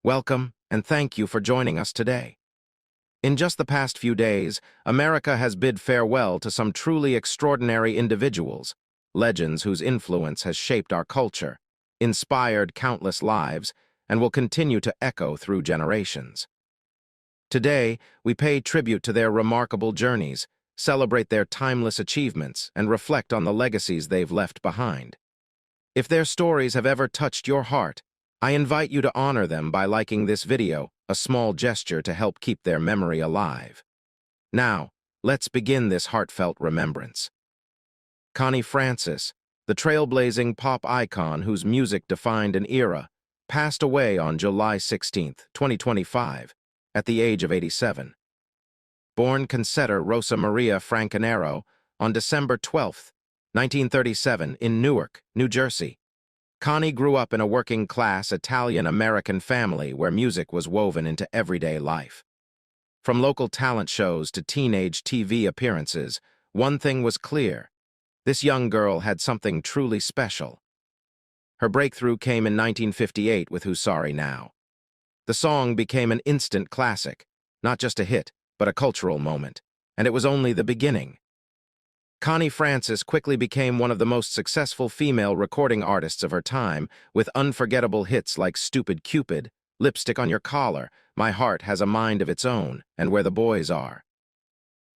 Welcome, and thank you for joining us today. In just the past few days, America has bid farewell to some truly extraordinary individuals, legends whose influence has shaped our culture, inspired countless lives, and will continue to echo through generations. Today, we pay tribute to their remarkable journeys, celebrate their timeless achievements, and reflect on the legacies they've left behind. If their stories have ever touched your heart, I invite you to honor them by liking this video, a small gesture to help keep their memory alive. Now, let's begin this heartfelt remembrance. Connie Francis, the trailblazing pop icon whose music defined an era, passed away on July 16, 2025, at the age of 87. Born Concetta Rosa Maria Francanero on December 12, 1937, in Newark, New Jersey, Connie grew up in a working-class Italian-American family where music was woven into everyday life. From local talent shows to teenage TV appearances, one thing was clear: this young girl had something truly special. Her breakthrough came in 1958 with Who's Sorry Now. The song became an instant classic, not just a hit, but a cultural moment, and it was only the beginning. Connie Francis quickly became one of the most successful female recording artists of her time, with unforgettable hits like Stupid Cupid, Lipstick on Your Collar, My Heart Has a Mind of Its Own, and Where the Boys Are.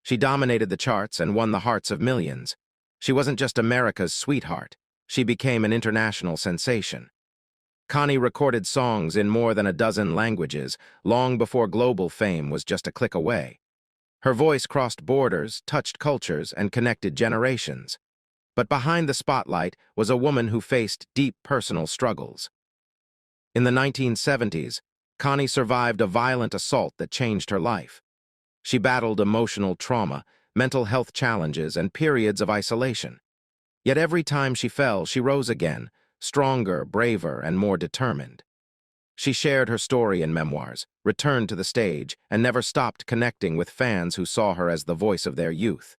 She dominated the charts and won the hearts of millions. She wasn't just America's sweetheart, she became an international sensation. Connie recorded songs in more than a dozen languages, long before global fame was just a click away. Her voice crossed borders, touched cultures, and connected generations. But behind the spotlight was a woman who faced deep personal struggles. In the 1970s, Connie survived a violent assault that changed her life. She battled emotional trauma, mental health challenges, and periods of isolation. Yet every time she fell, she rose again, stronger, braver, and more determined. She shared her story in memoirs, returned to the stage, and never stopped connecting with fans who saw her as the voice of their youth.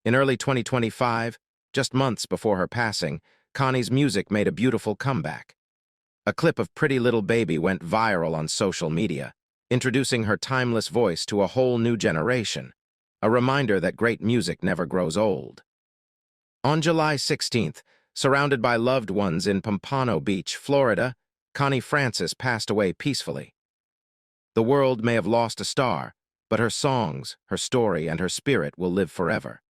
In early 2025, just months before her passing, Connie's music made a beautiful comeback. A clip of Pretty Little Baby went viral on social media, introducing her timeless voice to a whole new generation, a reminder that great music never grows old. On July 16th, surrounded by loved ones in Pompano Beach, Florida, Connie Francis passed away peacefully. The world may have lost a star, but her songs, her story, and her spirit will live forever.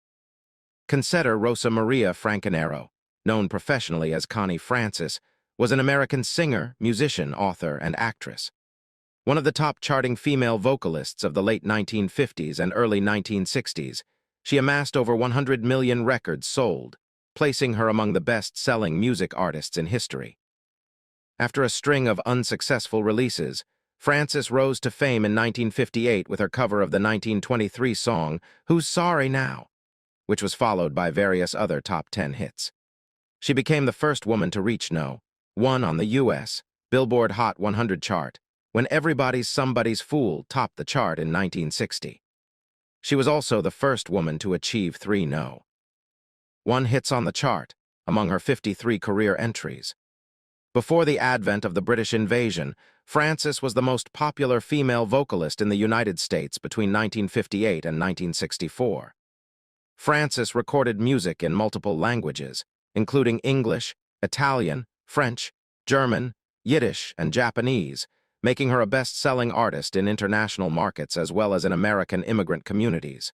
Concetta Rosa Maria Francanero, known professionally as Connie Francis, was an American singer, musician, author, and actress. One of the top charting female vocalists of the late 1950s and early 1960s, she amassed over 100 million records sold, placing her among the best-selling music artists in history. After a string of unsuccessful releases, Francis rose to fame in 1958 with her cover of the 1923 song Who's Sorry Now?, which was followed by various other top 10 hits. She became the first woman to reach No. 1 on the U.S. Billboard Hot 100 chart, when Everybody's Somebody's Fool topped the chart in 1960. She was also the first woman to achieve 3 No. 1 hits on the chart, among her 53 career entries. Before the advent of the British invasion, Francis was the most popular female vocalist in the United States between 1958 and 1964. Francis recorded music in multiple languages, including English, Italian, French, German, Yiddish, and Japanese, making her a best-selling artist in international markets as well as in American immigrant communities.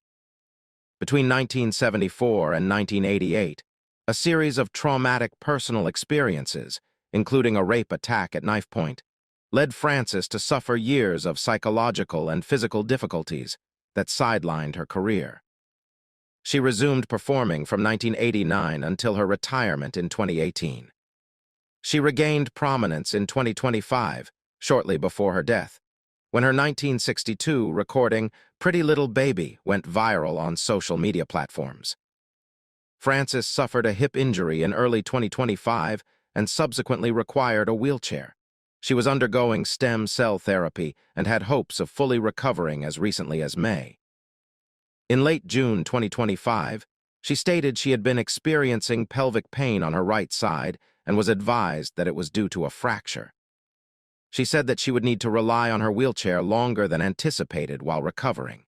Between 1974 and 1988, a series of traumatic personal experiences, including a rape attack at knife point, led Francis to suffer years of psychological and physical difficulties that sidelined her career. She resumed performing from 1989 until her retirement in 2018. She regained prominence in 2025, shortly before her death, when her 1962 recording Pretty Little Baby went viral on social media platforms. Francis suffered a hip injury in early 2025 and subsequently required a wheelchair. She was undergoing stem cell therapy and had hopes of fully recovering as recently as May. In late June 2025, she stated she had been experiencing pelvic pain on her right side and was advised that it was due to a fracture. She said that she would need to rely on her wheelchair longer than anticipated while recovering.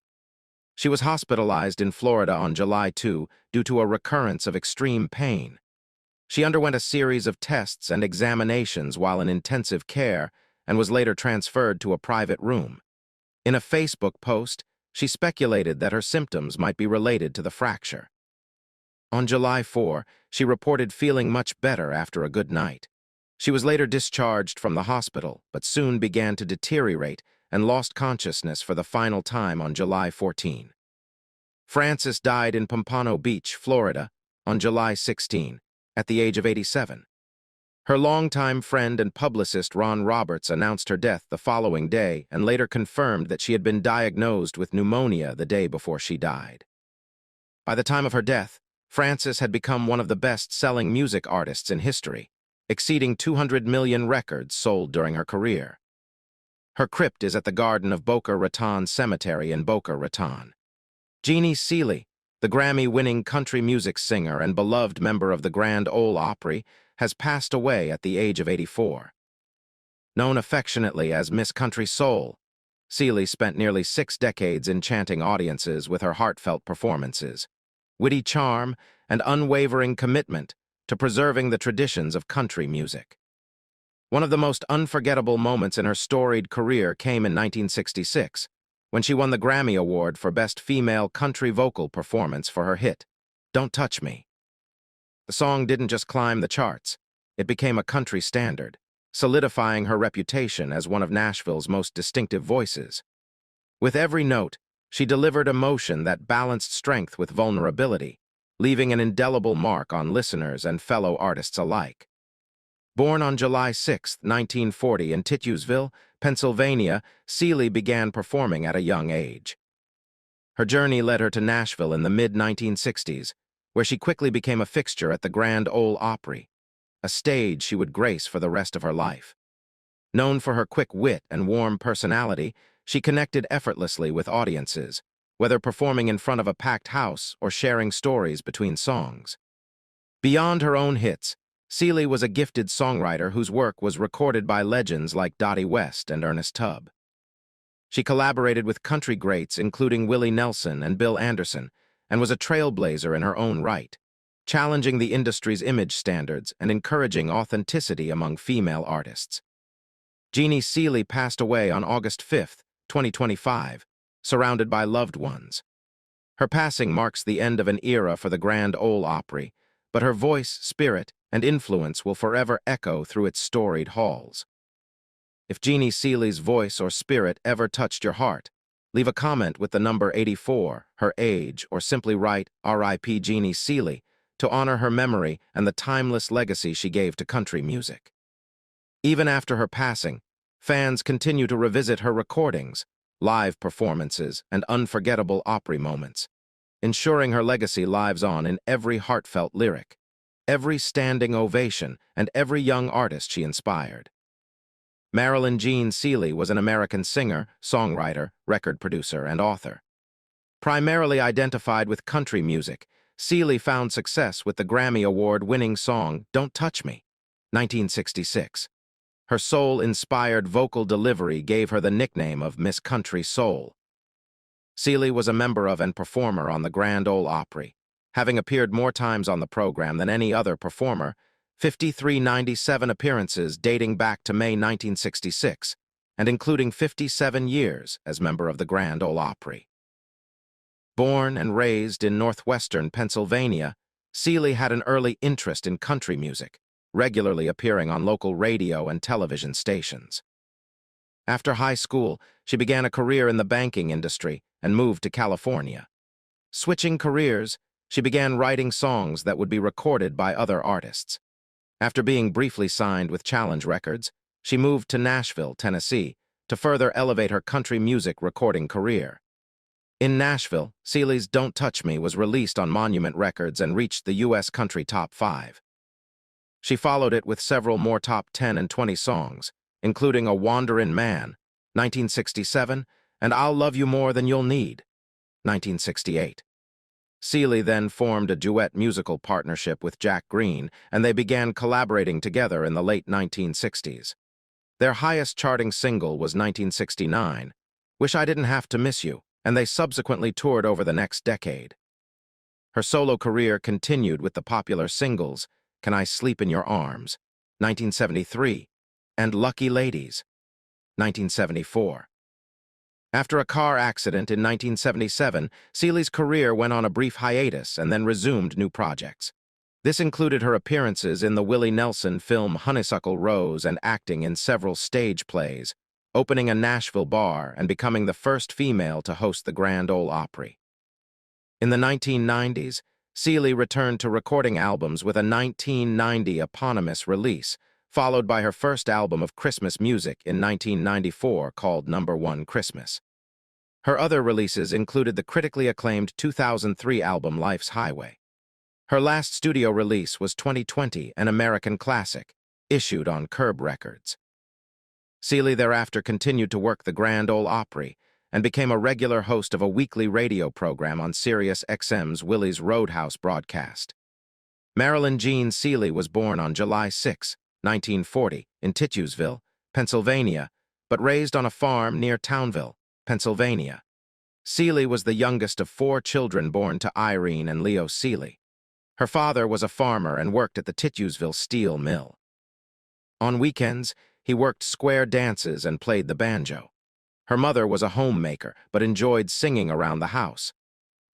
She was hospitalized in Florida on July 2 due to a recurrence of extreme pain. She underwent a series of tests and examinations while in intensive care and was later transferred to a private room. In a Facebook post, she speculated that her symptoms might be related to the fracture. On July 4, she reported feeling much better after a good night. She was later discharged from the hospital, but soon began to deteriorate and lost consciousness for the final time on July 14. Francis died in Pompano Beach, Florida, on July 16, at the age of 87. Her longtime friend and publicist Ron Roberts announced her death the following day and later confirmed that she had been diagnosed with pneumonia the day before she died. By the time of her death, Francis had become one of the best-selling music artists in history, exceeding 200 million records sold during her career. Her crypt is at the Garden of Boca Raton Cemetery in Boca Raton. Jeannie Seely, the Grammy-winning country music singer and beloved member of the Grand Ole Opry, has passed away at the age of 84. Known affectionately as Miss Country Soul, Seely spent nearly 6 decades enchanting audiences with her heartfelt performances, witty charm, and unwavering commitment to preserving the traditions of country music. One of the most unforgettable moments in her storied career came in 1966, when she won the Grammy Award for Best Female Country Vocal Performance for her hit, Don't Touch Me. The song didn't just climb the charts, it became a country standard, solidifying her reputation as one of Nashville's most distinctive voices. With every note, she delivered emotion that balanced strength with vulnerability, leaving an indelible mark on listeners and fellow artists alike. Born on July 6, 1940 in Titusville, Pennsylvania, Seely began performing at a young age. Her journey led her to Nashville in the mid-1960s, where she quickly became a fixture at the Grand Ole Opry, a stage she would grace for the rest of her life. Known for her quick wit and warm personality, she connected effortlessly with audiences, whether performing in front of a packed house or sharing stories between songs. Beyond her own hits, Seely was a gifted songwriter whose work was recorded by legends like Dottie West and Ernest Tubb. She collaborated with country greats including Willie Nelson and Bill Anderson, and was a trailblazer in her own right, challenging the industry's image standards and encouraging authenticity among female artists. Jeannie Seely passed away on August 5, 2025, surrounded by loved ones. Her passing marks the end of an era for the Grand Ole Opry, but her voice, spirit, and influence will forever echo through its storied halls. If Jeannie Seely's voice or spirit ever touched your heart, leave a comment with the number 84, her age, or simply write R.I.P. Jeannie Seely to honor her memory and the timeless legacy she gave to country music. Even after her passing, fans continue to revisit her recordings, live performances, and unforgettable Opry moments, ensuring her legacy lives on in every heartfelt lyric, every standing ovation, and every young artist she inspired. Marilyn Jean Seely was an American singer, songwriter, record producer, and author. Primarily identified with country music, Seely found success with the Grammy Award-winning song Don't Touch Me, 1966. Her soul-inspired vocal delivery gave her the nickname of Miss Country Soul. Seely was a member of and performer on the Grand Ole Opry, having appeared more times on the program than any other performer, 5397 appearances dating back to May 1966, and including 57 years as member of the Grand Ole Opry. Born and raised in northwestern Pennsylvania, Seely had an early interest in country music, regularly appearing on local radio and television stations. After high school, she began a career in the banking industry and moved to California. Switching careers, she began writing songs that would be recorded by other artists. After being briefly signed with Challenge Records, she moved to Nashville, Tennessee, to further elevate her country music recording career. In Nashville, Seely's Don't Touch Me was released on Monument Records and reached the U.S. Country Top 5. She followed it with several more top 10 and 20 songs, including A Wanderin' Man, 1967, and I'll Love You More Than You'll Need, 1968. Seely then formed a duet musical partnership with Jack Green, and they began collaborating together in the late 1960s. Their highest-charting single was 1969, Wish I Didn't Have to Miss You, and they subsequently toured over the next decade. Her solo career continued with the popular singles Can I Sleep in Your Arms, 1973, and Lucky Ladies, 1974. After a car accident in 1977, Seely's career went on a brief hiatus and then resumed new projects. This included her appearances in the Willie Nelson film Honeysuckle Rose and acting in several stage plays, opening a Nashville bar and becoming the first female to host the Grand Ole Opry. In the 1990s, Seely returned to recording albums with a 1990 eponymous release, followed by her first album of Christmas music in 1994 called Number 1 Christmas. Her other releases included the critically acclaimed 2003 album Life's Highway. Her last studio release was 2020, An American Classic, issued on Curb Records. Seely thereafter continued to work the Grand Ole Opry and became a regular host of a weekly radio program on Sirius XM's Willie's Roadhouse broadcast. Marilyn Jean Seely was born on July 6, 1940, in Titusville, Pennsylvania, but raised on a farm near Townville, Pennsylvania. Seely was the youngest of 4 children born to Irene and Leo Seely. Her father was a farmer and worked at the Titusville steel mill. On weekends, he worked square dances and played the banjo. Her mother was a homemaker, but enjoyed singing around the house.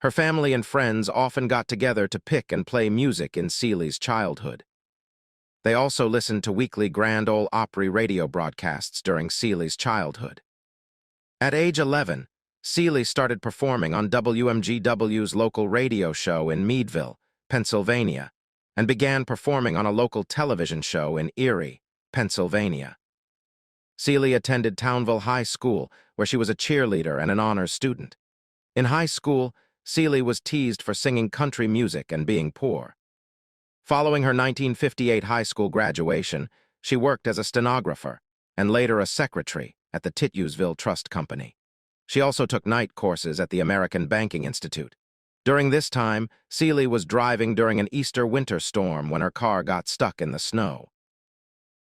Her family and friends often got together to pick and play music in Seely's childhood. They also listened to weekly Grand Ole Opry radio broadcasts during Seely's childhood. At age 11, Seely started performing on WMGW's local radio show in Meadville, Pennsylvania, and began performing on a local television show in Erie, Pennsylvania. Seely attended Townville High School, where she was a cheerleader and an honors student. In high school, Seely was teased for singing country music and being poor. Following her 1958 high school graduation, she worked as a stenographer and later a secretary at the Titusville Trust Company. She also took night courses at the American Banking Institute. During this time, Seely was driving during an Easter winter storm when her car got stuck in the snow.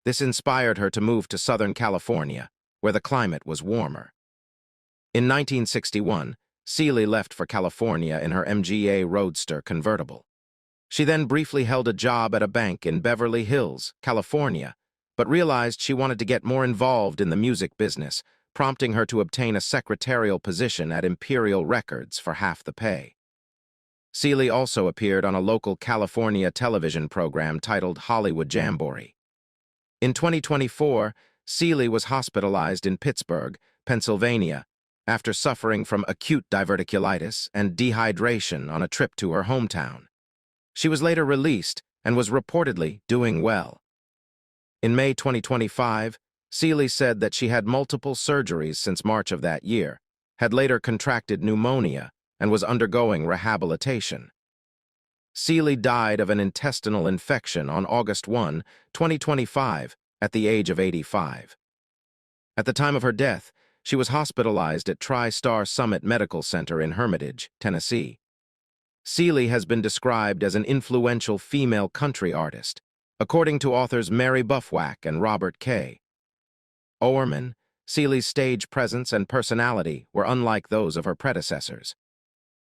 This inspired her to move to Southern California, where the climate was warmer. In 1961, Seely left for California in her MGA Roadster convertible. She then briefly held a job at a bank in Beverly Hills, California, but realized she wanted to get more involved in the music business, prompting her to obtain a secretarial position at Imperial Records for half the pay. Seely also appeared on a local California television program titled Hollywood Jamboree. In 2024, Seely was hospitalized in Pittsburgh, Pennsylvania, after suffering from acute diverticulitis and dehydration on a trip to her hometown. She was later released and was reportedly doing well. In May 2025, Seely said that she had multiple surgeries since March of that year, had later contracted pneumonia, and was undergoing rehabilitation. Seely died of an intestinal infection on August 1, 2025, at the age of 85. At the time of her death, she was hospitalized at TriStar Summit Medical Center in Hermitage, Tennessee. Seely has been described as an influential female country artist, according to authors Mary Buffwack and Robert K. Owerman. Seely's stage presence and personality were unlike those of her predecessors.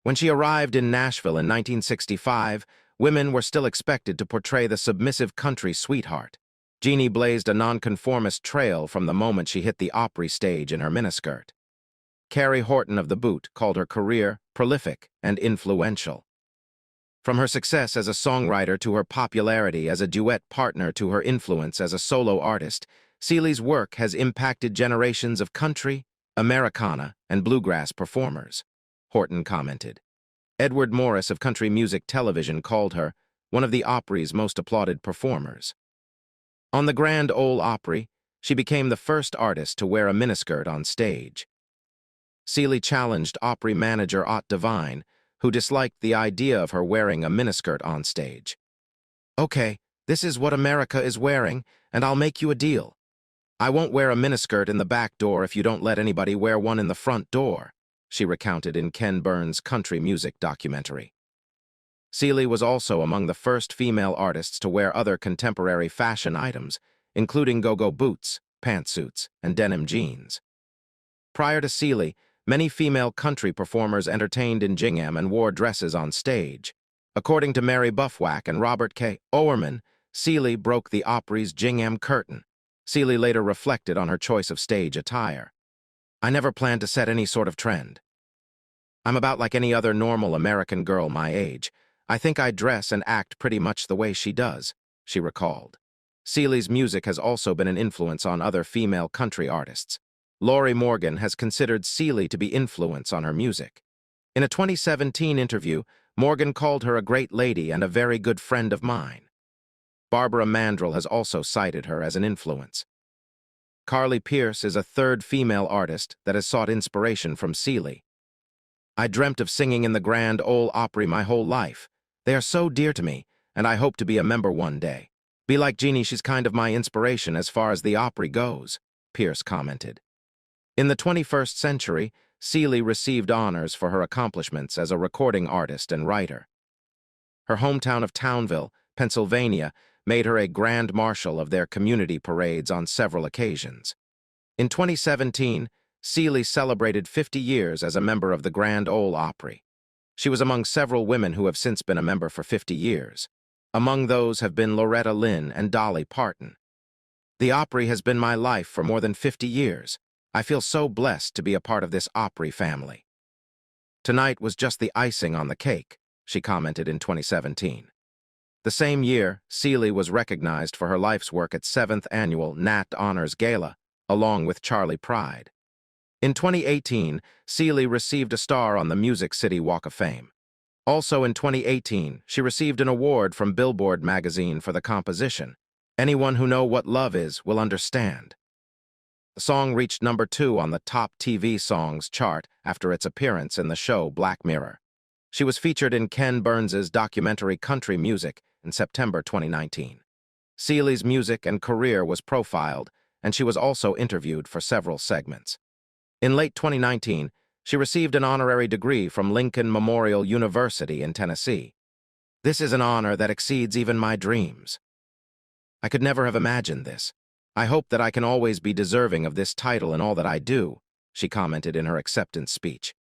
When she arrived in Nashville in 1965, women were still expected to portray the submissive country sweetheart. Jeannie blazed a nonconformist trail from the moment she hit the Opry stage in her miniskirt. Carrie Horton of The Boot called her career prolific and influential. From her success as a songwriter to her popularity as a duet partner to her influence as a solo artist, Seely's work has impacted generations of country, Americana, and bluegrass performers, Horton commented. Edward Morris of Country Music Television called her one of the Opry's most applauded performers. On the Grand Ole Opry, she became the first artist to wear a miniskirt on stage. Seely challenged Opry manager Ott Devine, who disliked the idea of her wearing a miniskirt on stage. "Okay, this is what America is wearing, and I'll make you a deal. I won't wear a miniskirt in the back door if you don't let anybody wear one in the front door," she recounted in Ken Burns' country music documentary. Seely was also among the first female artists to wear other contemporary fashion items, including go-go boots, pantsuits, and denim jeans. Prior to Seely, many female country performers entertained in gingham and wore dresses on stage. According to Mary Buffwack and Robert K. Owerman, Seely broke the Opry's gingham curtain. Seely later reflected on her choice of stage attire. "I never planned to set any sort of trend. I'm about like any other normal American girl my age. I think I dress and act pretty much the way she does," she recalled. Seely's music has also been an influence on other female country artists. Lorrie Morgan has considered Seely to be influence on her music. In a 2017 interview, Morgan called her a great lady and a very good friend of mine. Barbara Mandrell has also cited her as an influence. Carly Pearce is a third female artist that has sought inspiration from Seely. "I dreamt of singing in the Grand Ole Opry my whole life. They are so dear to me, and I hope to be a member one day. Be like Jeannie, she's kind of my inspiration as far as the Opry goes," Pearce commented. In the 21st century, Seely received honors for her accomplishments as a recording artist and writer. Her hometown of Townville, Pennsylvania, made her a grand marshal of their community parades on several occasions. In 2017, Seely celebrated 50 years as a member of the Grand Ole Opry. She was among several women who have since been a member for 50 years. Among those have been Loretta Lynn and Dolly Parton. "The Opry has been my life for more than 50 years. I feel so blessed to be a part of this Opry family. Tonight was just the icing on the cake," she commented in 2017. The same year, Seely was recognized for her life's work at 7th Annual Nat Honors Gala, along with Charley Pride. In 2018, Seely received a star on the Music City Walk of Fame. Also in 2018, she received an award from Billboard magazine for the composition, "Anyone Who Know What Love Is Will Understand." The song reached number 2 on the Top TV Songs chart after its appearance in the show Black Mirror. She was featured in Ken Burns's documentary Country Music in September 2019. Seely's music and career was profiled, and she was also interviewed for several segments. In late 2019, she received an honorary degree from Lincoln Memorial University in Tennessee. "This is an honor that exceeds even my dreams. I could never have imagined this. I hope that I can always be deserving of this title in all that I do," she commented in her acceptance speech.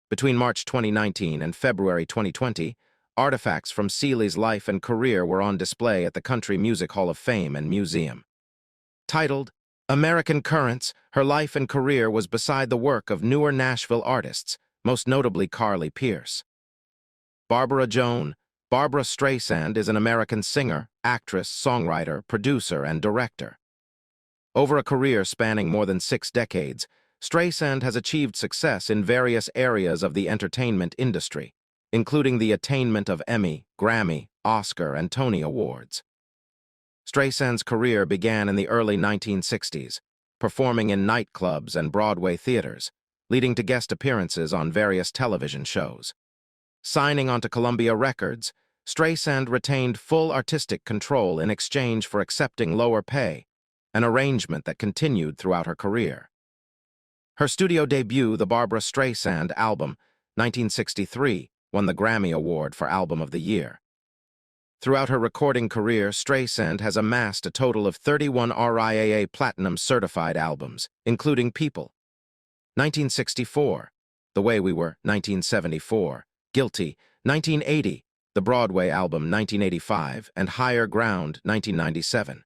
Between March 2019 and February 2020, artifacts from Seely's life and career were on display at the Country Music Hall of Fame and Museum. Titled American Currents, her life and career was beside the work of newer Nashville artists, most notably Carly Pearce. Barbra Streisand is an American singer, actress, songwriter, producer, and director. Over a career spanning more than 6 decades, Streisand has achieved success in various areas of the entertainment industry, including the attainment of Emmy, Grammy, Oscar, and Tony Awards. Streisand's career began in the early 1960s, performing in nightclubs and Broadway theaters, leading to guest appearances on various television shows. Signing onto Columbia Records, Streisand retained full artistic control in exchange for accepting lower pay, an arrangement that continued throughout her career. Her studio debut, the Barbra Streisand album, 1963, won the Grammy Award for Album of the Year. Throughout her recording career, Streisand has amassed a total of 31 RIAA Platinum certified albums, including People, 1964, The Way We Were, 1974, Guilty, 1980, the Broadway album, 1985, and Higher Ground, 1997.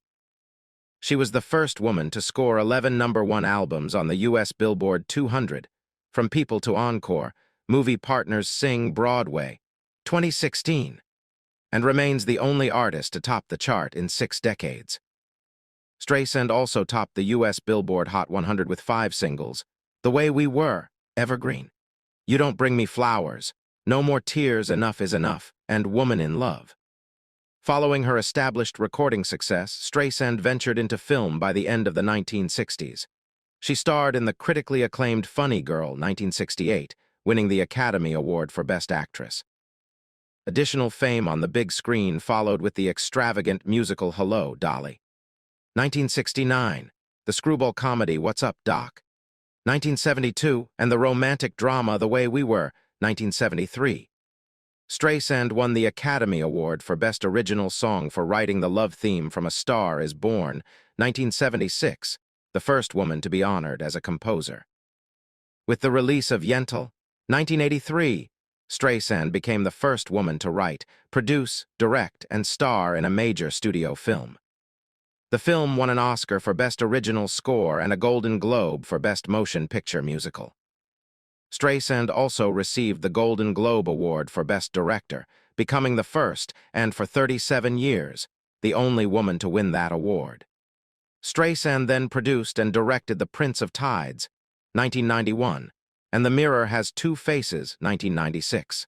She was the first woman to score 11 #1 albums on the U.S. Billboard 200, From People to Encore, Movie Partners Sing Broadway, 2016, and remains the only artist to top the chart in 6 decades. Streisand also topped the U.S. Billboard Hot 100 with 5 singles, The Way We Were, Evergreen, You Don't Bring Me Flowers, No More Tears, Enough Is Enough, and Woman in Love. Following her established recording success, Streisand ventured into film by the end of the 1960s. She starred in the critically acclaimed Funny Girl, 1968, winning the Academy Award for Best Actress. Additional fame on the big screen followed with the extravagant musical Hello, Dolly. 1969, the screwball comedy What's Up, Doc? 1972, and the romantic drama The Way We Were, 1973. Streisand won the Academy Award for Best Original Song for writing the love theme from A Star Is Born, 1976, the first woman to be honored as a composer. With the release of Yentl, 1983, Streisand became the first woman to write, produce, direct, and star in a major studio film. The film won an Oscar for Best Original Score and a Golden Globe for Best Motion Picture Musical. Streisand also received the Golden Globe Award for Best Director, becoming the first, and for 37 years, the only woman to win that award. Streisand then produced and directed The Prince of Tides, 1991, and The Mirror Has Two Faces, 1996.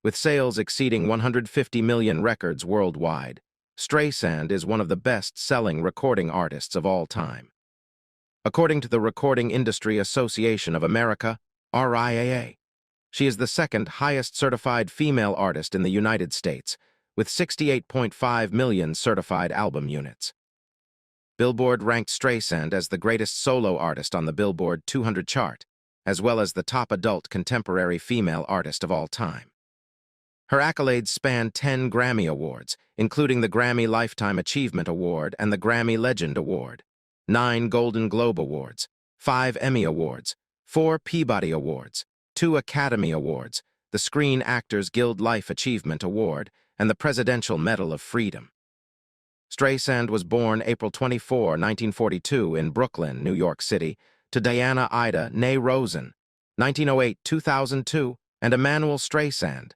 With sales exceeding 150 million records worldwide, Streisand is one of the best-selling recording artists of all time. According to the Recording Industry Association of America, RIAA, she is the second highest certified female artist in the United States, with 68.5 million certified album units. Billboard ranked Streisand as the greatest solo artist on the Billboard 200 chart, as well as the top adult contemporary female artist of all time. Her accolades span 10 Grammy Awards, including the Grammy Lifetime Achievement Award and the Grammy Legend Award, 9 Golden Globe Awards, 5 Emmy Awards, 4 Peabody Awards, 2 Academy Awards, the Screen Actors Guild Life Achievement Award, and the Presidential Medal of Freedom. Streisand was born April 24, 1942 in Brooklyn, New York City, to Diana Ida née Rosen, 1908-2002, and Emanuel Streisand,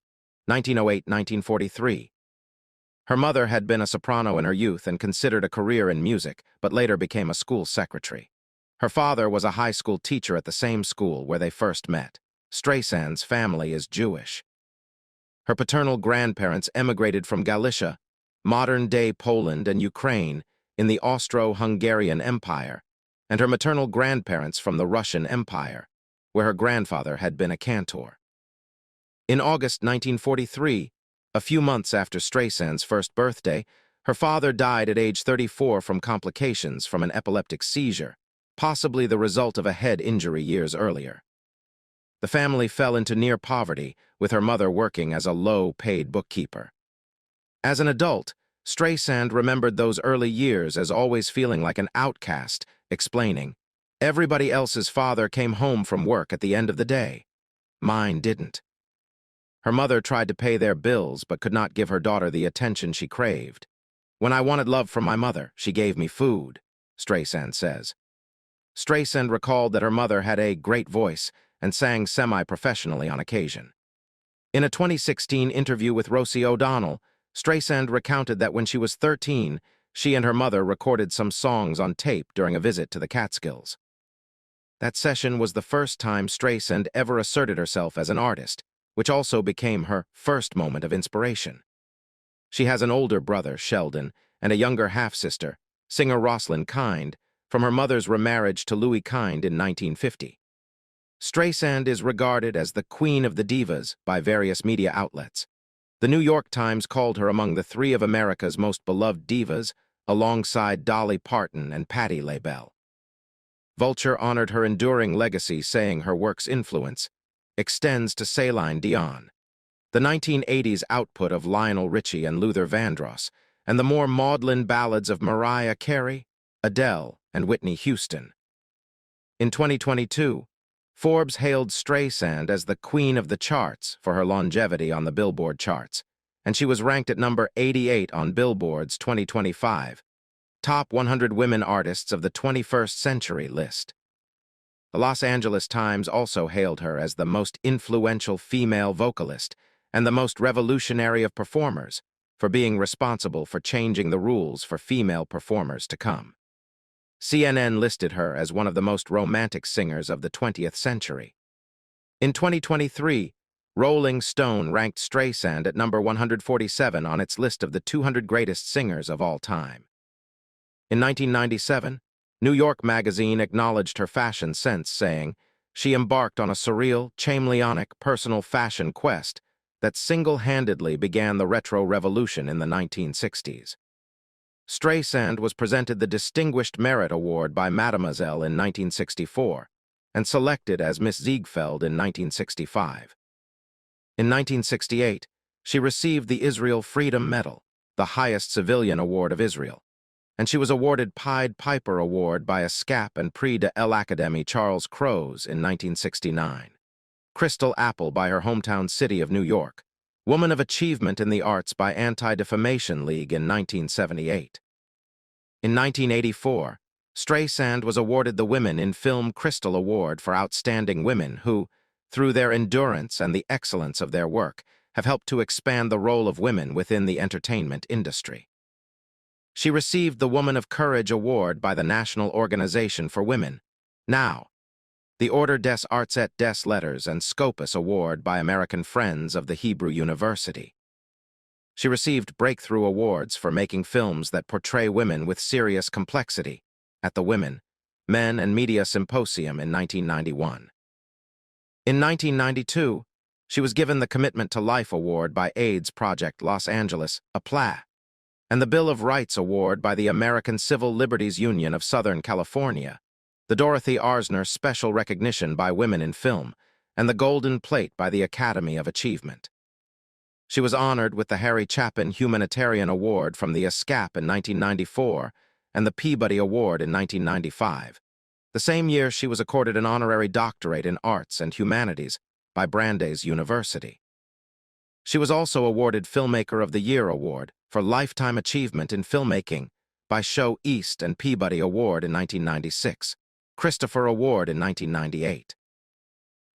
1908-1943. Her mother had been a soprano in her youth and considered a career in music, but later became a school secretary. Her father was a high school teacher at the same school where they first met. Streisand's family is Jewish. Her paternal grandparents emigrated from Galicia, modern-day Poland and Ukraine, in the Austro-Hungarian Empire, and her maternal grandparents from the Russian Empire, where her grandfather had been a cantor. In August 1943, a few months after Streisand's first birthday, her father died at age 34 from complications from an epileptic seizure, possibly the result of a head injury years earlier. The family fell into near poverty, with her mother working as a low-paid bookkeeper. As an adult, Streisand remembered those early years as always feeling like an outcast, explaining, "Everybody else's father came home from work at the end of the day. Mine didn't." Her mother tried to pay their bills but could not give her daughter the attention she craved. "When I wanted love from my mother, she gave me food," Streisand says. Streisand recalled that her mother had a great voice and sang semi-professionally on occasion. In a 2016 interview with Rosie O'Donnell, Streisand recounted that when she was 13, she and her mother recorded some songs on tape during a visit to the Catskills. That session was the first time Streisand ever asserted herself as an artist, which also became her first moment of inspiration. She has an older brother, Sheldon, and a younger half-sister, singer Rosalind Kind, from her mother's remarriage to Louis Kind in 1950. Streisand is regarded as the Queen of the Divas by various media outlets. The New York Times called her among the 3 of America's most beloved divas, alongside Dolly Parton and Patti LaBelle. Vulture honored her enduring legacy, saying her work's influence extends to Celine Dion, the 1980s output of Lionel Richie and Luther Vandross, and the more maudlin ballads of Mariah Carey, Adele, and Whitney Houston. In 2022, Forbes hailed Streisand as the Queen of the Charts for her longevity on the Billboard charts, and she was ranked at number 88 on Billboard's 2025 Top 100 Women Artists of the 21st Century list. The Los Angeles Times also hailed her as the most influential female vocalist and the most revolutionary of performers for being responsible for changing the rules for female performers to come. CNN listed her as one of the most romantic singers of the 20th century. In 2023, Rolling Stone ranked Streisand at number 147 on its list of the 200 greatest singers of all time. In 1997, New York Magazine acknowledged her fashion sense, saying, "She embarked on a surreal, chameleonic personal fashion quest that single-handedly began the retro revolution in the 1960s. Streisand was presented the Distinguished Merit Award by Mademoiselle in 1964 and selected as Miss Ziegfeld in 1965. In 1968, she received the Israel Freedom Medal, the highest civilian award of Israel. and she was awarded Pied Piper Award by ESCAP and Prix de l'Académie Charles Cros in 1969. Crystal Apple by her hometown city of New York. Woman of Achievement in the Arts by Anti-Defamation League in 1978. In 1984, Streisand was awarded the Women in Film Crystal Award for outstanding women who, through their endurance and the excellence of their work, have helped to expand the role of women within the entertainment industry. She received the Woman of Courage Award by the National Organization for Women, NOW, the Ordre des Arts et des Lettres and Scopus Award by American Friends of the Hebrew University. She received breakthrough awards for making films that portray women with serious complexity at the Women, Men and Media Symposium in 1991. In 1992, she was given the Commitment to Life Award by AIDS Project Los Angeles, APLA, and the Bill of Rights Award by the American Civil Liberties Union of Southern California, the Dorothy Arzner Special Recognition by Women in Film, and the Golden Plate by the Academy of Achievement. She was honored with the Harry Chapin Humanitarian Award from the ESCAP in 1994 and the Peabody Award in 1995. The same year, she was accorded an honorary doctorate in Arts and Humanities by Brandeis University. She was also awarded Filmmaker of the Year Award for Lifetime Achievement in Filmmaking by Show East and Peabody Award in 1996, Christopher Award in 1998.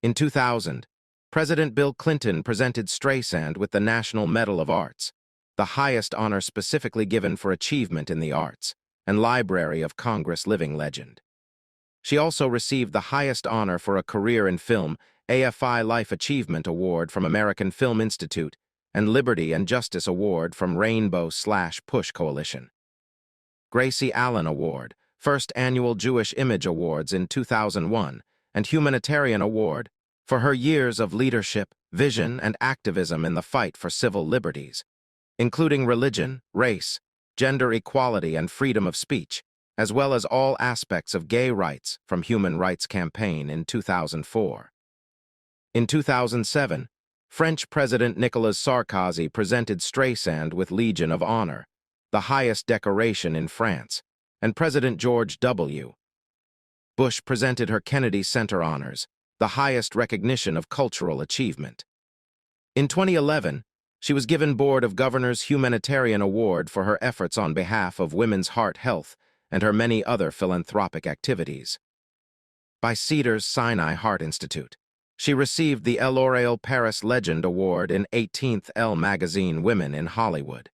In 2000, President Bill Clinton presented Streisand with the National Medal of Arts, the highest honor specifically given for achievement in the arts, and Library of Congress Living Legend. She also received the highest honor for a career in film, AFI Life Achievement Award from American Film Institute, and Liberty and Justice Award from Rainbow/Push Coalition. Gracie Allen Award, First Annual Jewish Image Awards in 2001, and Humanitarian Award for her years of leadership, vision, and activism in the fight for civil liberties, including religion, race, gender equality, and freedom of speech, as well as all aspects of gay rights from Human Rights Campaign in 2004. In 2007, French President Nicolas Sarkozy presented Streisand with Legion of Honor, the highest decoration in France, and President George W. Bush presented her Kennedy Center Honors, the highest recognition of cultural achievement. In 2011, she was given Board of Governors Humanitarian Award for her efforts on behalf of women's heart health and her many other philanthropic activities. By Cedars-Sinai Heart Institute, she received the L'Oréal Paris Legend Award in 18th Elle magazine Women in Hollywood.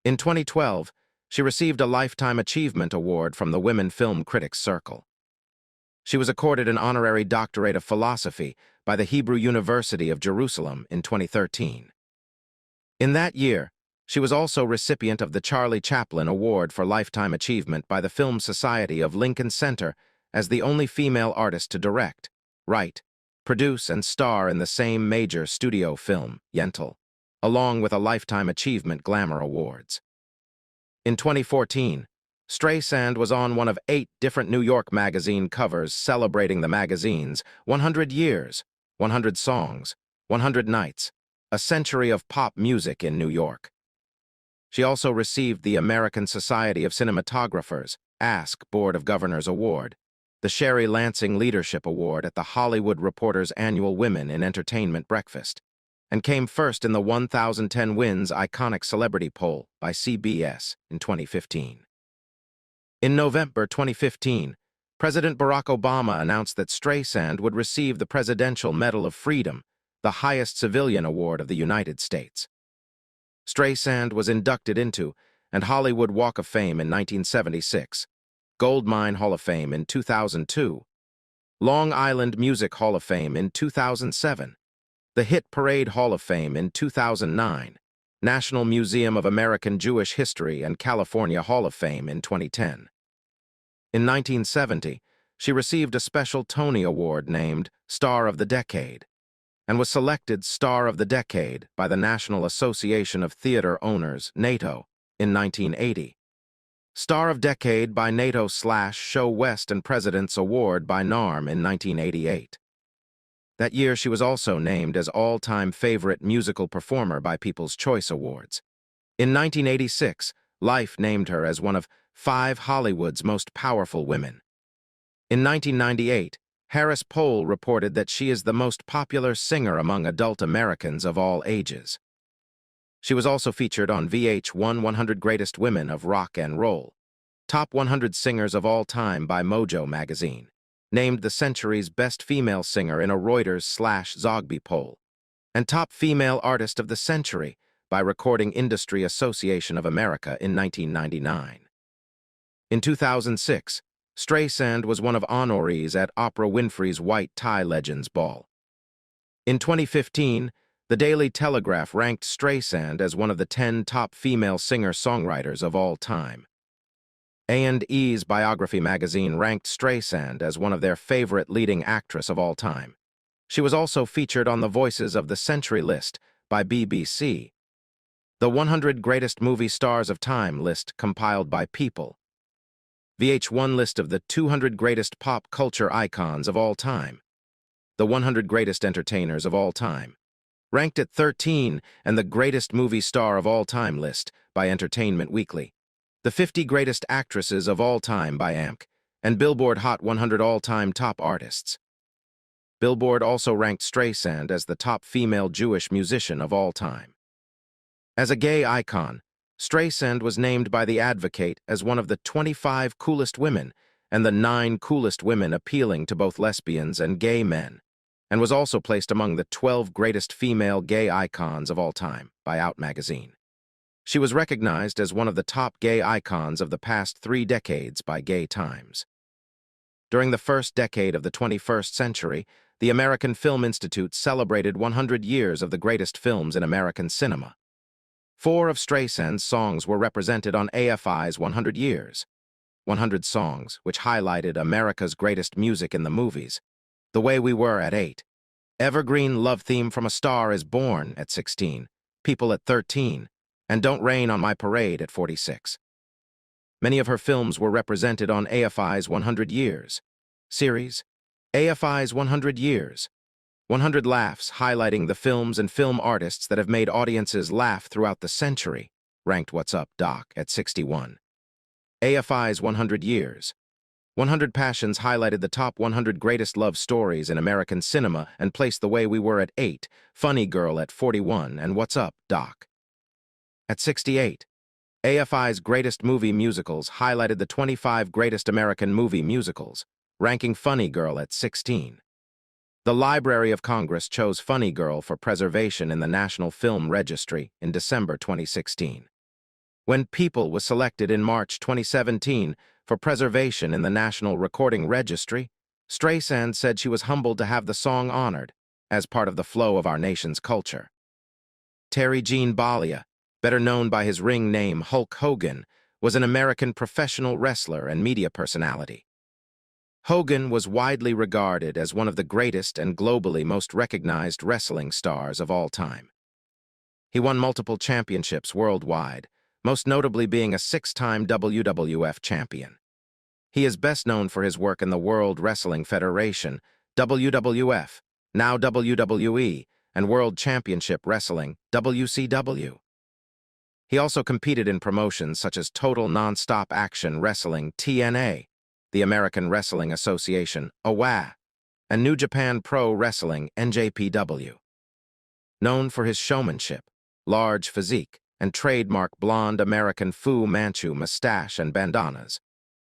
In 2012, she received a Lifetime Achievement Award from the Women Film Critics Circle. She was accorded an honorary doctorate of philosophy by the Hebrew University of Jerusalem in 2013. In that year, she was also recipient of the Charlie Chaplin Award for Lifetime Achievement by the Film Society of Lincoln Center as the only female artist to direct, write, produce, and star in the same major studio film, Yentl, along with a Lifetime Achievement Glamour Awards. In 2014, Streisand was on one of 8 different New York Magazine covers celebrating the magazine's 100 Years, 100 Songs, 100 Nights, a century of pop music in New York. She also received the American Society of Cinematographers, ASC Board of Governors Award, the Sherry Lansing Leadership Award at the Hollywood Reporter's annual Women in Entertainment Breakfast, and came first in the 1010 Wins Iconic Celebrity Poll by CBS in 2015. In November 2015, President Barack Obama announced that Streisand would receive the Presidential Medal of Freedom, the highest civilian award of the United States. Streisand was inducted into and Hollywood Walk of Fame in 1976, Goldmine Hall of Fame in 2002, Long Island Music Hall of Fame in 2007, the Hit Parade Hall of Fame in 2009, National Museum of American Jewish History and California Hall of Fame in 2010. In 1970, she received a special Tony Award named Star of the Decade, and was selected Star of the Decade by the National Association of Theater Owners, NATO, in 1980. Star of Decade by NATO/Show West and President's Award by NARM in 1988. That year, she was also named as All-Time Favorite Musical Performer by People's Choice Awards. In 1986, Life named her as one of 5 Hollywood's Most Powerful Women. In 1998, Harris Poll reported that she is the most popular singer among adult Americans of all ages. She was also featured on VH1 100 Greatest Women of Rock and Roll, Top 100 Singers of All Time by Mojo magazine, named the century's best female singer in a Reuters/Zogby poll, and Top Female Artist of the Century by Recording Industry Association of America in 1999. In 2006, Streisand was one of honorees at Oprah Winfrey's White Tie Legends Ball. In 2015, the Daily Telegraph ranked Streisand as one of the 10 top female singer-songwriters of all time. A&E's Biography magazine ranked Streisand as one of their favorite leading actress of all time. She was also featured on the Voices of the Century list by BBC, the 100 Greatest Movie Stars of Time list compiled by People, VH1 list of the 200 Greatest Pop Culture Icons of All Time, the 100 Greatest Entertainers of All Time, ranked at 13, and the Greatest Movie Star of All Time list by Entertainment Weekly, the 50 Greatest Actresses of All Time by AMC, and Billboard Hot 100 All-Time Top Artists. Billboard also ranked Streisand as the top female Jewish musician of all time. As a gay icon, Streisand was named by The Advocate as one of the 25 coolest women and the 9 coolest women appealing to both lesbians and gay men, and was also placed among the 12 greatest female gay icons of all time by Out magazine. She was recognized as one of the top gay icons of the past 3 decades by Gay Times. During the first decade of the 21st century, the American Film Institute celebrated 100 years of the greatest films in American cinema. 4 of Streisand's songs were represented on AFI's 100 Years, 100 Songs, which highlighted America's greatest music in the movies, The Way We Were at 8, Evergreen Love Theme from A Star Is Born at 16, People at 13, and Don't Rain on My Parade at 46. Many of her films were represented on AFI's 100 Years series, AFI's 100 Years, 100 Laughs, highlighting the films and film artists that have made audiences laugh throughout the century, ranked What's Up, Doc at 61. AFI's 100 Years, 100 Passions highlighted the top 100 greatest love stories in American cinema and placed The Way We Were at 8, Funny Girl at 41, and What's Up, Doc at 68. AFI's Greatest Movie Musicals highlighted the 25 greatest American movie musicals, ranking Funny Girl at 16. The Library of Congress chose Funny Girl for preservation in the National Film Registry in December 2016. When People was selected in March 2017 for preservation in the National Recording Registry, Streisand said she was humbled to have the song honored as part of the flow of our nation's culture. Terry Gene Bollea, better known by his ring name Hulk Hogan, was an American professional wrestler and media personality. Hogan was widely regarded as one of the greatest and globally most recognized wrestling stars of all time. He won multiple championships worldwide, most notably being a 6-time WWF champion. He is best known for his work in the World Wrestling Federation, WWF, now WWE, and World Championship Wrestling, WCW. He also competed in promotions such as Total Nonstop Action Wrestling, TNA, the American Wrestling Association, OWA, and New Japan Pro Wrestling, NJPW. Known for his showmanship, large physique, and trademark blonde American Fu Manchu mustache and bandanas,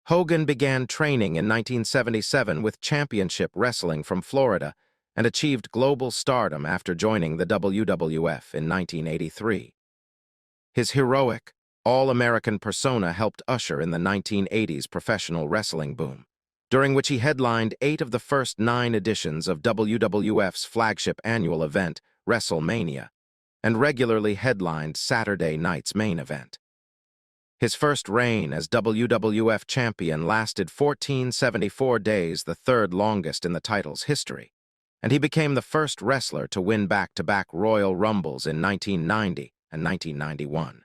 Hogan began training in 1977 with Championship Wrestling from Florida and achieved global stardom after joining the WWF in 1983. His heroic, all-American persona helped usher in the 1980s professional wrestling boom, during which he headlined 8 of the first 9 editions of WWF's flagship annual event, WrestleMania, and regularly headlined Saturday night's main event. His first reign as WWF champion lasted 1474 days, the 3rd longest in the title's history, and he became the first wrestler to win back-to-back Royal Rumbles in 1990 and 1991.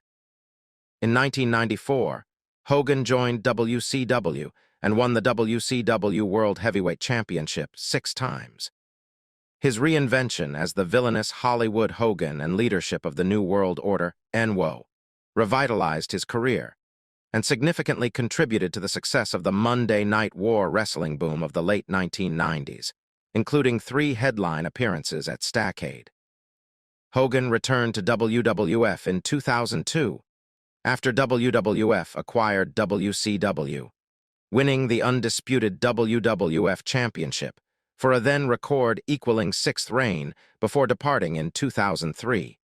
In 1994, Hogan joined WCW and won the WCW World Heavyweight Championship 6 times. His reinvention as the villainous Hollywood Hogan and leadership of the New World Order, NWO, revitalized his career, and significantly contributed to the success of the Monday Night War wrestling boom of the late 1990s, including 3 headline appearances at Stackade. Hogan returned to WWF in 2002, after WWF acquired WCW, winning the undisputed WWF Championship for a then-record equaling 6th reign before departing in 2003.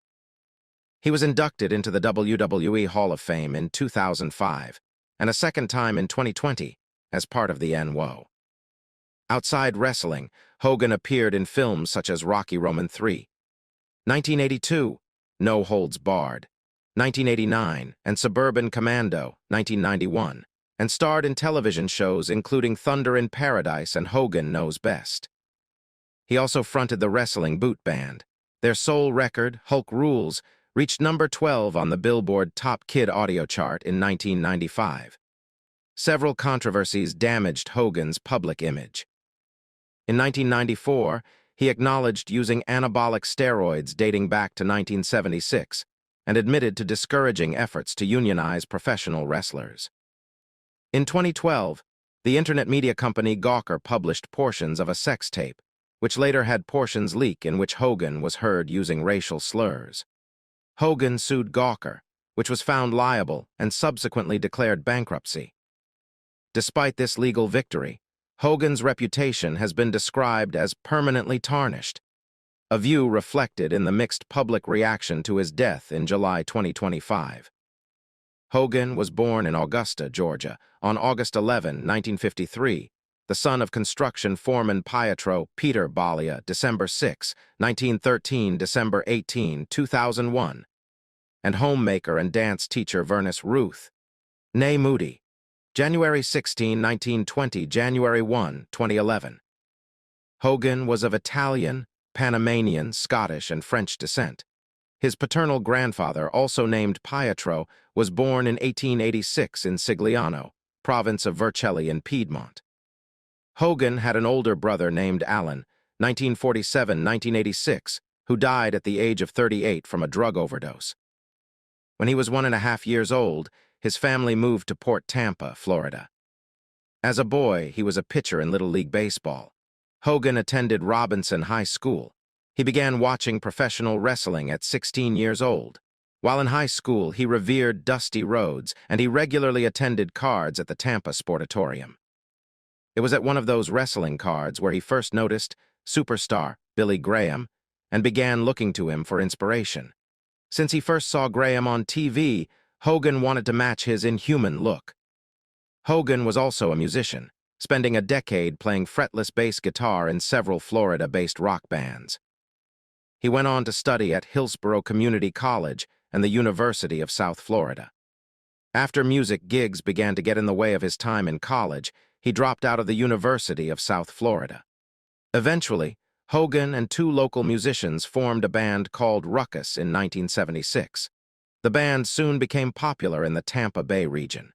He was inducted into the WWE Hall of Fame in 2005, and a second time in 2020 as part of the NWO. Outside wrestling, Hogan appeared in films such as Rocky Roman III, 1982, No Holds Barred, 1989, and Suburban Commando, 1991, and starred in television shows including Thunder in Paradise and Hogan Knows Best. He also fronted the wrestling boot band. Their sole record, Hulk Rules, reached number 12 on the Billboard Top Kid audio chart in 1995. Several controversies damaged Hogan's public image. In 1994, he acknowledged using anabolic steroids dating back to 1976 and admitted to discouraging efforts to unionize professional wrestlers. In 2012, the internet media company Gawker published portions of a sex tape, which later had portions leak in which Hogan was heard using racial slurs. Hogan sued Gawker, which was found liable and subsequently declared bankruptcy. Despite this legal victory, Hogan's reputation has been described as permanently tarnished, a view reflected in the mixed public reaction to his death in July 2025. Hogan was born in Augusta, Georgia, on August 11, 1953, the son of construction foreman Pietro Peter Balia, December 6, 1913, December 18, 2001, and homemaker and dance teacher Vernice Ruth, née Moody, January 16, 1920, January 1, 2011. Hogan was of Italian, Panamanian, Scottish, and French descent. His paternal grandfather, also named Pietro, was born in 1886 in Sigliano, province of Vercelli in Piedmont. Hogan had an older brother named Alan, 1947-1986, who died at the age of 38 from a drug overdose. When he was 1.5 years old, his family moved to Port Tampa, Florida. As a boy, he was a pitcher in Little League Baseball. Hogan attended Robinson High School. He began watching professional wrestling at 16 years old. While in high school, he revered Dusty Rhodes, and he regularly attended cards at the Tampa Sportatorium. It was at one of those wrestling cards where he first noticed superstar Billy Graham and began looking to him for inspiration. Since he first saw Graham on TV, Hogan wanted to match his inhuman look. Hogan was also a musician, spending a decade playing fretless bass guitar in several Florida-based rock bands. He went on to study at Hillsborough Community College and the University of South Florida. After music gigs began to get in the way of his time in college, he dropped out of the University of South Florida. Eventually, Hogan and 2 local musicians formed a band called Ruckus in 1976. The band soon became popular in the Tampa Bay region.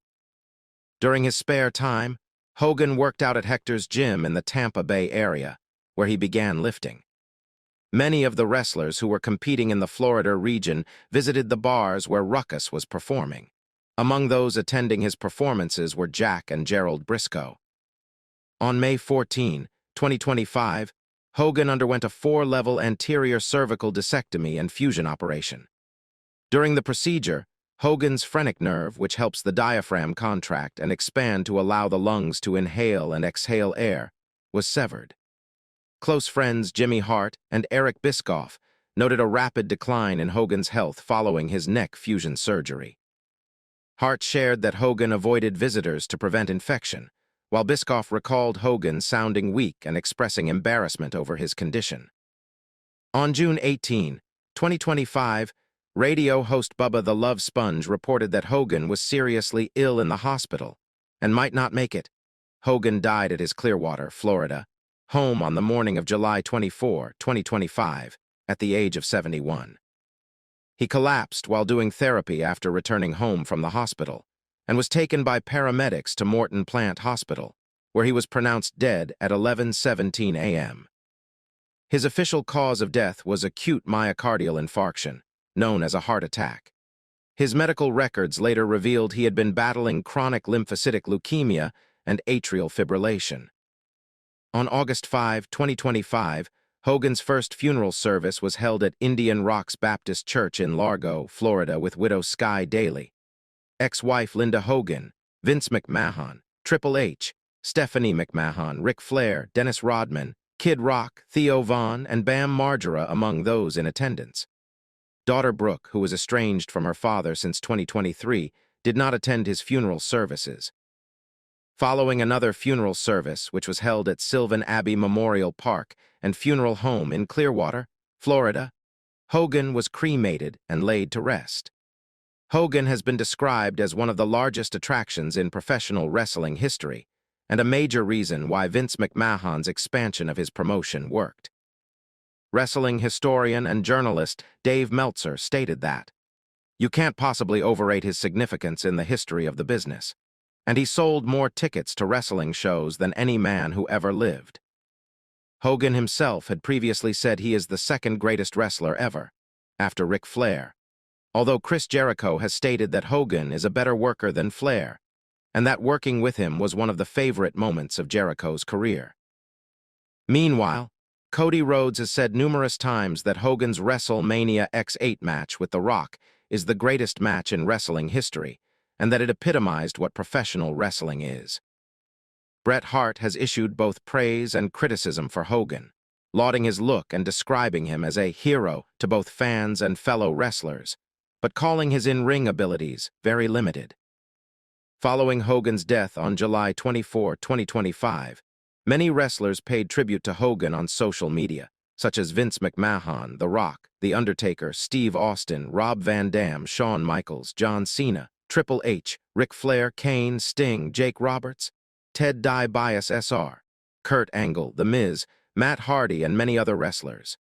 During his spare time, Hogan worked out at Hector's Gym in the Tampa Bay area, where he began lifting. Many of the wrestlers who were competing in the Florida region visited the bars where Ruckus was performing. Among those attending his performances were Jack and Gerald Briscoe. On May 14, 2025, Hogan underwent a 4-level anterior cervical discectomy and fusion operation. During the procedure, Hogan's phrenic nerve, which helps the diaphragm contract and expand to allow the lungs to inhale and exhale air, was severed. Close friends Jimmy Hart and Eric Bischoff noted a rapid decline in Hogan's health following his neck fusion surgery. Hart shared that Hogan avoided visitors to prevent infection, while Bischoff recalled Hogan sounding weak and expressing embarrassment over his condition. On June 18, 2025, radio host Bubba the Love Sponge reported that Hogan was seriously ill in the hospital and might not make it. Hogan died at his Clearwater, Florida, home on the morning of July 24, 2025, at the age of 71. He collapsed while doing therapy after returning home from the hospital and was taken by paramedics to Morton Plant Hospital, where he was pronounced dead at 11:17 a.m. His official cause of death was acute myocardial infarction, known as a heart attack. His medical records later revealed he had been battling chronic lymphocytic leukemia and atrial fibrillation. On August 5, 2025, Hogan's first funeral service was held at Indian Rocks Baptist Church in Largo, Florida, with widow Sky Daly, ex-wife Linda Hogan, Vince McMahon, Triple H, Stephanie McMahon, Ric Flair, Dennis Rodman, Kid Rock, Theo Von, and Bam Margera among those in attendance. Daughter Brooke, who was estranged from her father since 2023, did not attend his funeral services. Following another funeral service, which was held at Sylvan Abbey Memorial Park and Funeral Home in Clearwater, Florida, Hogan was cremated and laid to rest. Hogan has been described as one of the largest attractions in professional wrestling history, and a major reason why Vince McMahon's expansion of his promotion worked. Wrestling historian and journalist Dave Meltzer stated that, "You can't possibly overrate his significance in the history of the business, and he sold more tickets to wrestling shows than any man who ever lived." Hogan himself had previously said he is the second greatest wrestler ever, after Ric Flair, although Chris Jericho has stated that Hogan is a better worker than Flair, and that working with him was one of the favorite moments of Jericho's career. Meanwhile, Cody Rhodes has said numerous times that Hogan's WrestleMania X8 match with The Rock is the greatest match in wrestling history, and that it epitomized what professional wrestling is. Bret Hart has issued both praise and criticism for Hogan, lauding his look and describing him as a hero to both fans and fellow wrestlers, but calling his in-ring abilities very limited. Following Hogan's death on July 24, 2025, many wrestlers paid tribute to Hogan on social media, such as Vince McMahon, The Rock, The Undertaker, Steve Austin, Rob Van Dam, Shawn Michaels, John Cena, Triple H, Ric Flair, Kane, Sting, Jake Roberts, Ted DiBiase Sr., Kurt Angle, The Miz, Matt Hardy, and many other wrestlers.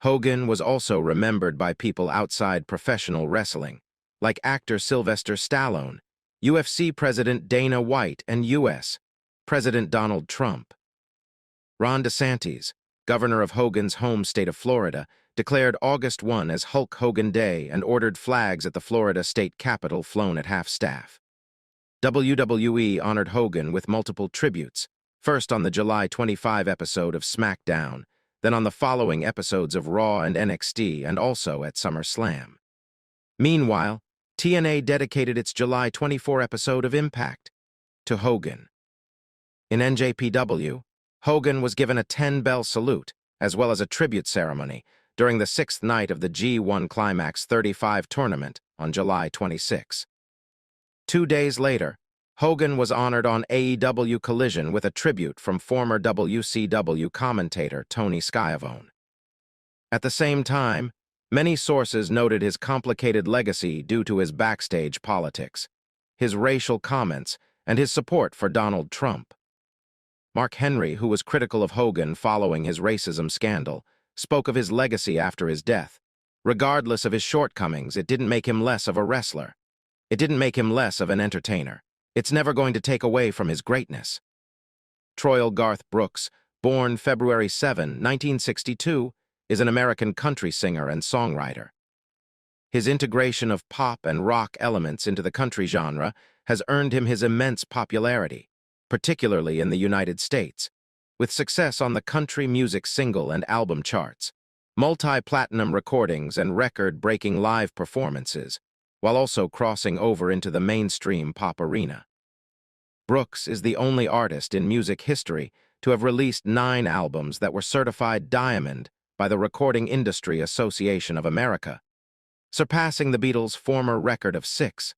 Hogan was also remembered by people outside professional wrestling, like actor Sylvester Stallone, UFC President Dana White, and U.S. President Donald Trump. Ron DeSantis, governor of Hogan's home state of Florida, declared August 1 as Hulk Hogan Day and ordered flags at the Florida state capitol flown at half-staff. WWE honored Hogan with multiple tributes, first on the July 25 episode of SmackDown, then on the following episodes of Raw and NXT, and also at SummerSlam. Meanwhile, TNA dedicated its July 24 episode of Impact to Hogan. In NJPW, Hogan was given a 10-bell salute, as well as a tribute ceremony, during the sixth night of the G1 Climax 35 tournament on July 26. 2 days later, Hogan was honored on AEW Collision with a tribute from former WCW commentator Tony Schiavone. At the same time, many sources noted his complicated legacy due to his backstage politics, his racial comments, and his support for Donald Trump. Mark Henry, who was critical of Hogan following his racism scandal, spoke of his legacy after his death. Regardless of his shortcomings, it didn't make him less of a wrestler. It didn't make him less of an entertainer. It's never going to take away from his greatness. Troy Garth Brooks, born February 7, 1962, is an American country singer and songwriter. His integration of pop and rock elements into the country genre has earned him his immense popularity, particularly in the United States, with success on the country music single and album charts, multi-platinum recordings, and record-breaking live performances, while also crossing over into the mainstream pop arena. Brooks is the only artist in music history to have released 9 albums that were certified diamond by the Recording Industry Association of America, surpassing the Beatles' former record of 6.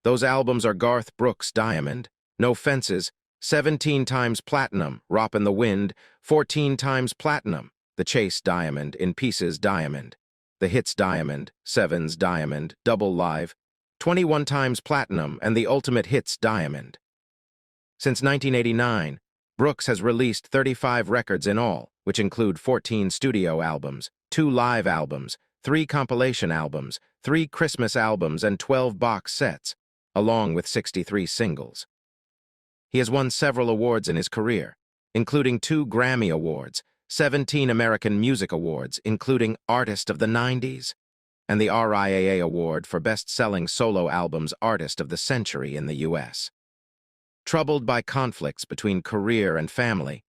Those albums are Garth Brooks' Diamond, No Fences, 17 times platinum, Rop in the Wind, 14 times platinum, The Chase Diamond, In Pieces Diamond, The Hits Diamond, Sevens Diamond, Double Live, 21 times platinum, and The Ultimate Hits Diamond. Since 1989, Brooks has released 35 records in all, which include 14 studio albums, 2 live albums, 3 compilation albums, 3 Christmas albums, and 12 box sets, along with 63 singles. He has won several awards in his career, including 2 Grammy Awards, 17 American Music Awards, including Artist of the 90s, and the RIAA Award for Best-Selling Solo Albums Artist of the Century in the U.S. Troubled by conflicts between career and family,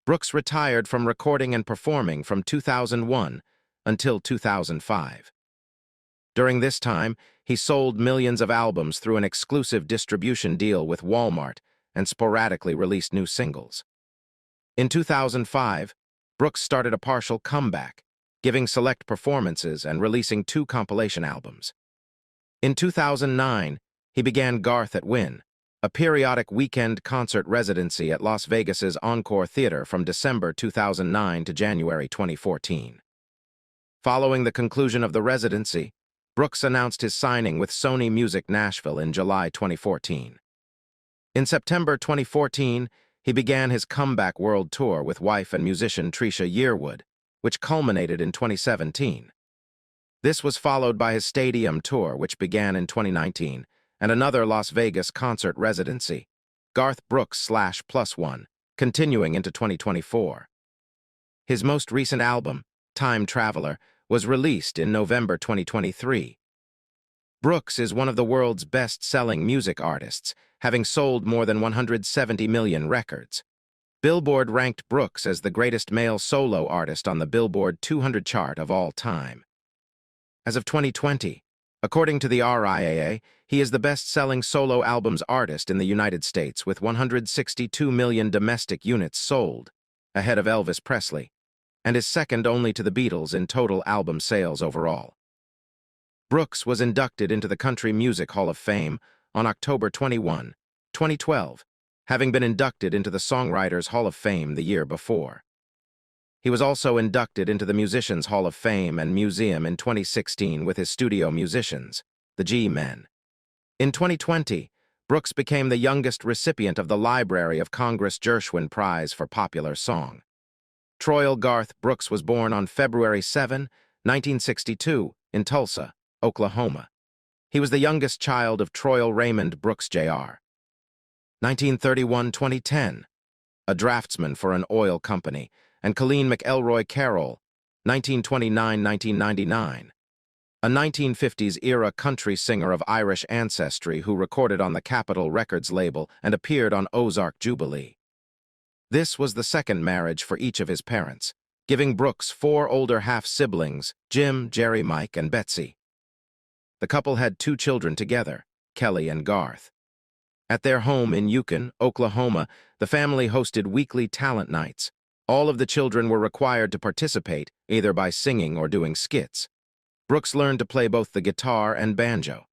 Brooks retired from recording and performing from 2001 until 2005. During this time, he sold millions of albums through an exclusive distribution deal with Walmart and sporadically released new singles. In 2005, Brooks started a partial comeback, giving select performances and releasing 2 compilation albums. In 2009, he began Garth at Wynn, a periodic weekend concert residency at Las Vegas's Encore Theater from December 2009 to January 2014. Following the conclusion of the residency, Brooks announced his signing with Sony Music Nashville in July 2014. In September 2014, he began his comeback world tour with wife and musician Trisha Yearwood, which culminated in 2017. This was followed by his stadium tour, which began in 2019, and another Las Vegas concert residency, Garth Brooks /+1, continuing into 2024. His most recent album, Time Traveler, was released in November 2023. Brooks is one of the world's best-selling music artists, having sold more than 170 million records. Billboard ranked Brooks as the greatest male solo artist on the Billboard 200 chart of all time. As of 2020, according to the RIAA, he is the best-selling solo albums artist in the United States with 162 million domestic units sold, ahead of Elvis Presley, and is second only to the Beatles in total album sales overall. Brooks was inducted into the Country Music Hall of Fame on October 21, 2012, having been inducted into the Songwriters Hall of Fame the year before. He was also inducted into the Musicians Hall of Fame and Museum in 2016 with his studio musicians, the G-Men. In 2020, Brooks became the youngest recipient of the Library of Congress Gershwin Prize for Popular Song. Troy Garth Brooks was born on February 7, 1962, in Tulsa, Oklahoma. He was the youngest child of Troy Raymond Brooks Jr. 1931-2010, a draftsman for an oil company, and Colleen McElroy Carroll, 1929-1999, a 1950s-era country singer of Irish ancestry who recorded on the Capitol Records label and appeared on Ozark Jubilee. This was the second marriage for each of his parents, giving Brooks 4 older half-siblings, Jim, Jerry, Mike, and Betsy. The couple had 2 children together, Kelly and Garth. At their home in Yukon, Oklahoma, the family hosted weekly talent nights. All of the children were required to participate, either by singing or doing skits. Brooks learned to play both the guitar and banjo.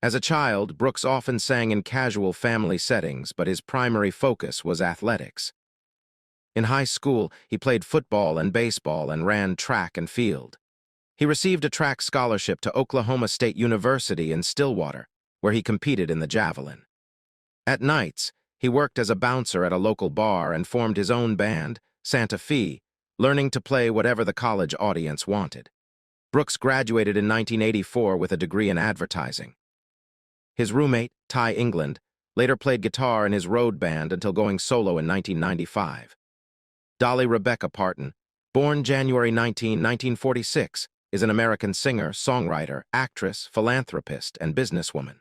As a child, Brooks often sang in casual family settings, but his primary focus was athletics. In high school, he played football and baseball and ran track and field. He received a track scholarship to Oklahoma State University in Stillwater, where he competed in the javelin. At nights, he worked as a bouncer at a local bar and formed his own band, Santa Fe, learning to play whatever the college audience wanted. Brooks graduated in 1984 with a degree in advertising. His roommate, Ty England, later played guitar in his road band until going solo in 1995. Dolly Rebecca Parton, born January 19, 1946, is an American singer, songwriter, actress, philanthropist, and businesswoman.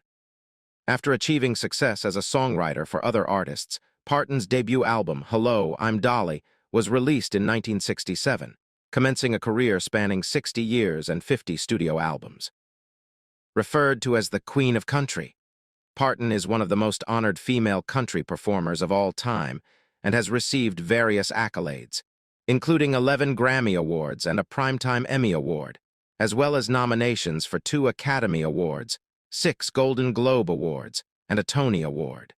After achieving success as a songwriter for other artists, Parton's debut album, Hello, I'm Dolly, was released in 1967, commencing a career spanning 60 years and 50 studio albums. Referred to as the Queen of Country, Parton is one of the most honored female country performers of all time and has received various accolades, including 11 Grammy Awards and a Primetime Emmy Award, as well as nominations for 2 Academy Awards, 6 Golden Globe Awards, and a Tony Award.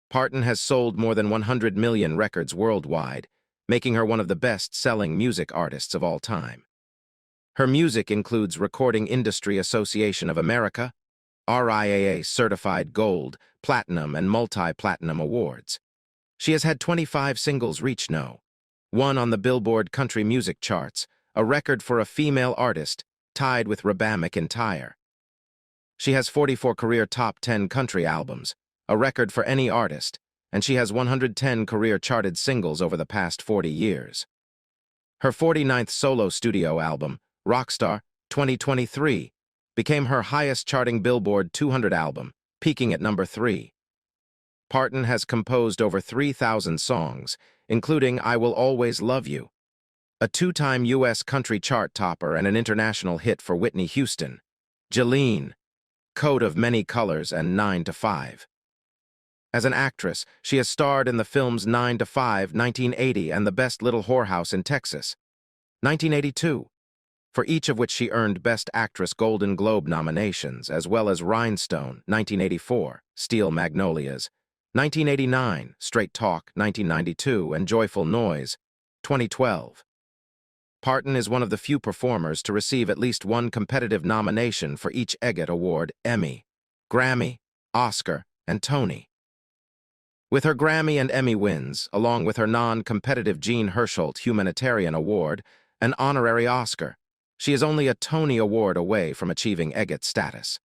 Parton has sold more than 100 million records worldwide, making her one of the best-selling music artists of all time. Her music includes Recording Industry Association of America, RIAA Certified Gold, Platinum, and Multi-Platinum Awards. She has had 25 singles reach No. 1 on the Billboard Country Music charts, a record for a female artist, tied with Reba McEntire. She has 44 career top 10 country albums, a record for any artist, and she has 110 career charted singles over the past 40 years. Her 49th solo studio album, Rockstar, 2023, became her highest-charting Billboard 200 album, peaking at number 3. Parton has composed over 3,000 songs, including I Will Always Love You, a 2-time U.S. country chart topper and an international hit for Whitney Houston, Jolene, Coat of Many Colors, and 9 to 5. As an actress, she has starred in the films 9 to 5, 1980, and The Best Little Whorehouse in Texas, 1982, for each of which she earned Best Actress Golden Globe nominations, as well as Rhinestone, 1984, Steel Magnolias, 1989, Straight Talk, 1992, and Joyful Noise, 2012. Parton is one of the few performers to receive at least one competitive nomination for each EGOT Award, Emmy, Grammy, Oscar, and Tony. With her Grammy and Emmy wins, along with her non-competitive Jean Hersholt Humanitarian Award, an honorary Oscar, she is only a Tony Award away from achieving EGOT status.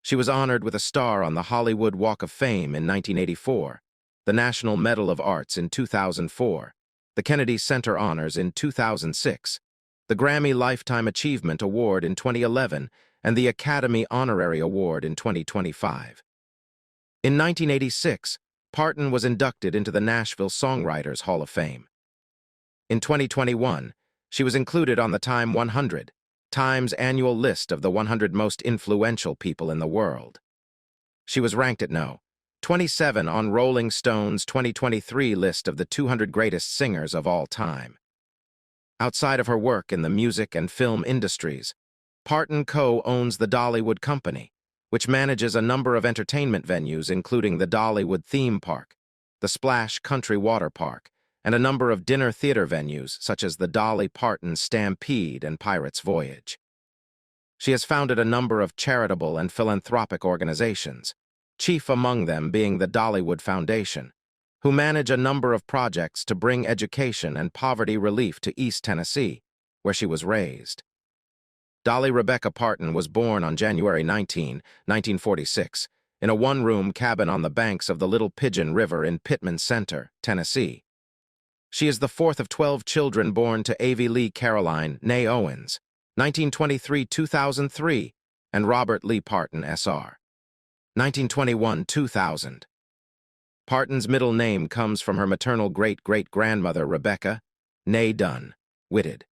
She was honored with a star on the Hollywood Walk of Fame in 1984, the National Medal of Arts in 2004, the Kennedy Center Honors in 2006, the Grammy Lifetime Achievement Award in 2011, and the Academy Honorary Award in 2025. In 1986, Parton was inducted into the Nashville Songwriters Hall of Fame. In 2021, she was included on the Time 100, Time's annual list of the 100 most influential people in the world. She was ranked at No. 27 on Rolling Stone's 2023 list of the 200 greatest singers of all time. Outside of her work in the music and film industries, Parton co-owns the Dollywood Company, which manages a number of entertainment venues including the Dollywood Theme Park, the Splash Country Water Park, and a number of dinner theater venues such as the Dolly Parton Stampede and Pirate's Voyage. She has founded a number of charitable and philanthropic organizations, chief among them being the Dollywood Foundation, who manage a number of projects to bring education and poverty relief to East Tennessee, where she was raised. Dolly Rebecca Parton was born on January 19, 1946, in a one-room cabin on the banks of the Little Pigeon River in Pittman Center, Tennessee. She is the fourth of 12 children born to Avie Lee Caroline (née Owens), 1923-2003, and Robert Lee Parton, Sr., 1921-2000. Parton's middle name comes from her maternal great-great-grandmother Rebecca, née Dunn, Whitted.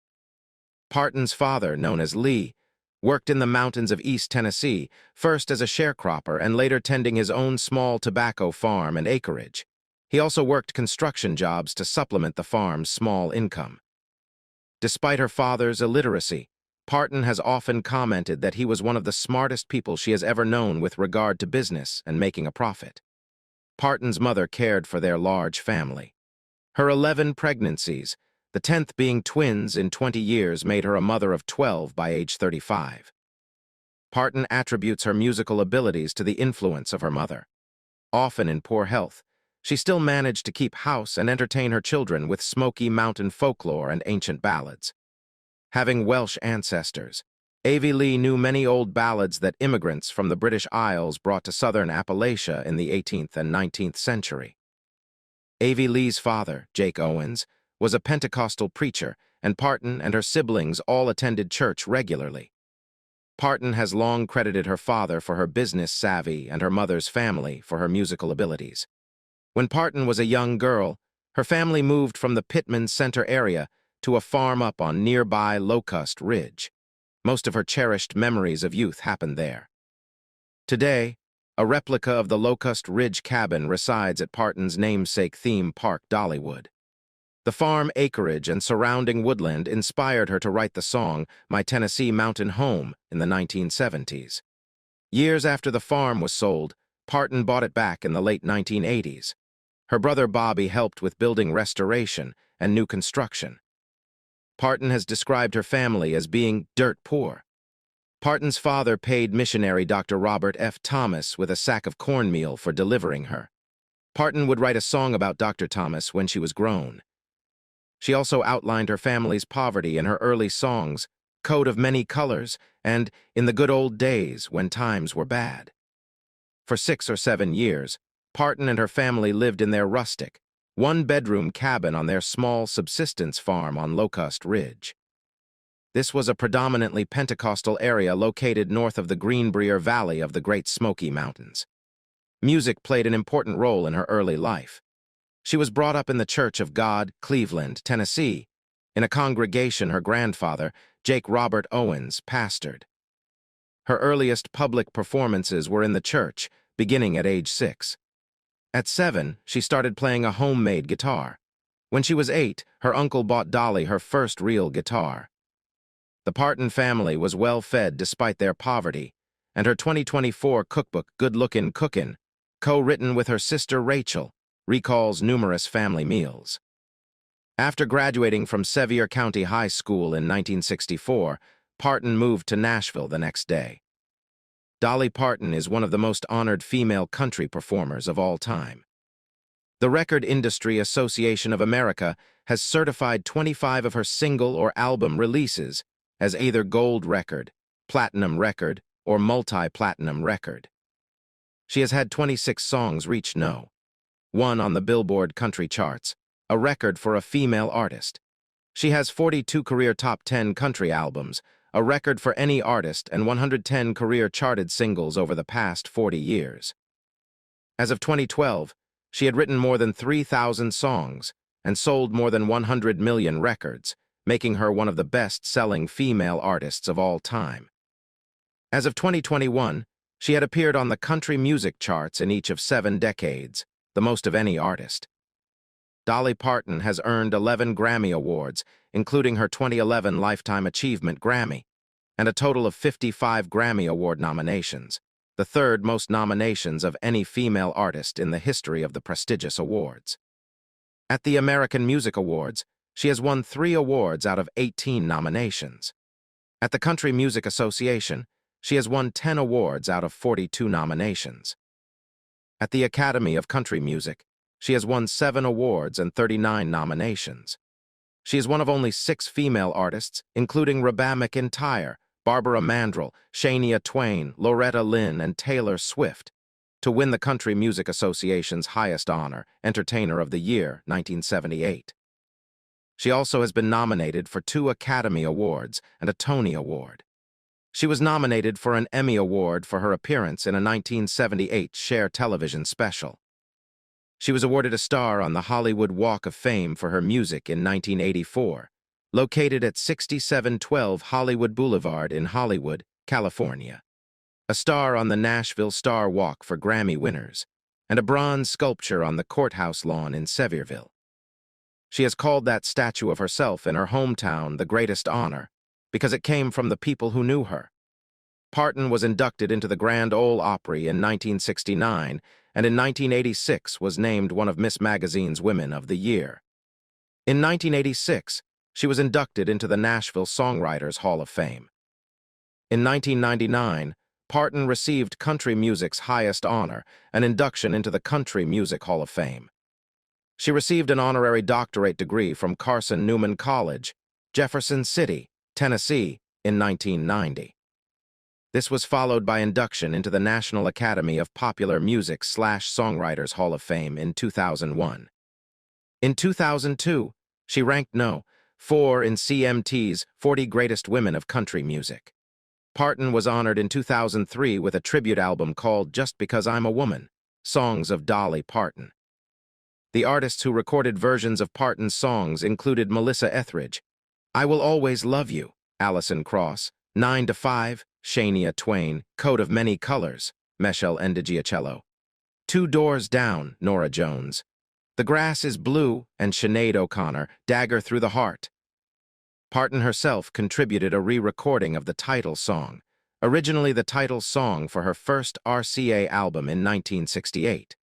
Parton's father, known as Lee, worked in the mountains of East Tennessee, first as a sharecropper and later tending his own small tobacco farm and acreage. He also worked construction jobs to supplement the farm's small income. Despite her father's illiteracy, Parton has often commented that he was one of the smartest people she has ever known with regard to business and making a profit. Parton's mother cared for their large family. Her 11 pregnancies, the 10th being twins in 20 years, made her a mother of 12 by age 35. Parton attributes her musical abilities to the influence of her mother. Often in poor health, she still managed to keep house and entertain her children with Smoky Mountain folklore and ancient ballads. Having Welsh ancestors, Avie Lee knew many old ballads that immigrants from the British Isles brought to southern Appalachia in the 18th and 19th century. Avie Lee's father, Jake Owens, was a Pentecostal preacher, and Parton and her siblings all attended church regularly. Parton has long credited her father for her business savvy and her mother's family for her musical abilities. When Parton was a young girl, her family moved from the Pittman Center area to a farm up on nearby Locust Ridge. Most of her cherished memories of youth happened there. Today, a replica of the Locust Ridge cabin resides at Parton's namesake theme park, Dollywood. The farm acreage and surrounding woodland inspired her to write the song My Tennessee Mountain Home in the 1970s. Years after the farm was sold, Parton bought it back in the late 1980s. Her brother Bobby helped with building restoration and new construction. Parton has described her family as being dirt poor. Parton's father paid missionary Dr. Robert F. Thomas with a sack of cornmeal for delivering her. Parton would write a song about Dr. Thomas when she was grown. She also outlined her family's poverty in her early songs, Coat of Many Colors, and In the Good Old Days When Times Were Bad. For 6 or 7 years, Parton and her family lived in their rustic, one-bedroom cabin on their small subsistence farm on Locust Ridge. This was a predominantly Pentecostal area located north of the Greenbrier Valley of the Great Smoky Mountains. Music played an important role in her early life. She was brought up in the Church of God, Cleveland, Tennessee, in a congregation her grandfather, Jake Robert Owens, pastored. Her earliest public performances were in the church, beginning at age 6. At 7, she started playing a homemade guitar. When she was 8, her uncle bought Dolly her first real guitar. The Parton family was well-fed despite their poverty, and her 2024 cookbook, Good Lookin' Cookin', co-written with her sister Rachel, recalls numerous family meals. After graduating from Sevier County High School in 1964, Parton moved to Nashville the next day. Dolly Parton is one of the most honored female country performers of all time. The Record Industry Association of America has certified 25 of her single or album releases as either gold record, platinum record, or multi-platinum record. She has had 26 songs reach No. 1 on the Billboard country charts, a record for a female artist. She has 42 career top 10 country albums, a record for any artist, and 110 career charted singles over the past 40 years. As of 2012, she had written more than 3,000 songs and sold more than 100 million records, making her one of the best-selling female artists of all time. As of 2021, she had appeared on the country music charts in each of 7 decades, the most of any artist. Dolly Parton has earned 11 Grammy Awards, including her 2011 Lifetime Achievement Grammy, and a total of 55 Grammy Award nominations, the third most nominations of any female artist in the history of the prestigious awards. At the American Music Awards, she has won 3 awards out of 18 nominations. At the Country Music Association, she has won 10 awards out of 42 nominations. At the Academy of Country Music, she has won 7 awards and 39 nominations. She is one of only 6 female artists, including Reba McEntire, Barbara Mandrell, Shania Twain, Loretta Lynn, and Taylor Swift, to win the Country Music Association's highest honor, Entertainer of the Year, 1978. She also has been nominated for 2 Academy Awards and a Tony Award. She was nominated for an Emmy Award for her appearance in a 1978 Cher television special. She was awarded a star on the Hollywood Walk of Fame for her music in 1984, located at 6712 Hollywood Boulevard in Hollywood, California. A star on the Nashville Star Walk for Grammy winners, and a bronze sculpture on the courthouse lawn in Sevierville. She has called that statue of herself in her hometown the greatest honor, because it came from the people who knew her. Parton was inducted into the Grand Ole Opry in 1969, and in 1986 was named one of Miss Magazine's Women of the Year. In 1986, she was inducted into the Nashville Songwriters Hall of Fame. In 1999, Parton received country music's highest honor, an induction into the Country Music Hall of Fame. She received an honorary doctorate degree from Carson Newman College, Jefferson City, Tennessee, in 1990. This was followed by induction into the National Academy of Popular Music/Songwriters Hall of Fame in 2001. In 2002, she ranked No. 4 in CMT's 40 Greatest Women of Country Music. Parton was honored in 2003 with a tribute album called Just Because I'm a Woman, Songs of Dolly Parton. The artists who recorded versions of Parton's songs included Melissa Etheridge, I Will Always Love You, Alison Krauss, 9 to 5, Shania Twain, Coat of Many Colors, Meshel Ndegeocello, 2 Doors Down, Norah Jones, The Grass is Blue, and Sinead O'Connor, Dagger Through the Heart. Parton herself contributed a re-recording of the title song, originally the title song for her first RCA album in 1968.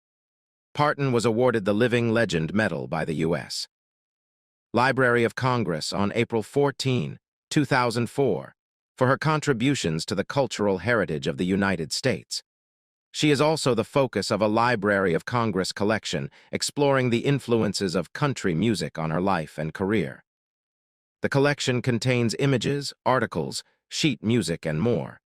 Parton was awarded the Living Legend Medal by the U.S. Library of Congress on April 14, 2004, for her contributions to the cultural heritage of the United States. She is also the focus of a Library of Congress collection exploring the influences of country music on her life and career. The collection contains images, articles, sheet music, and more.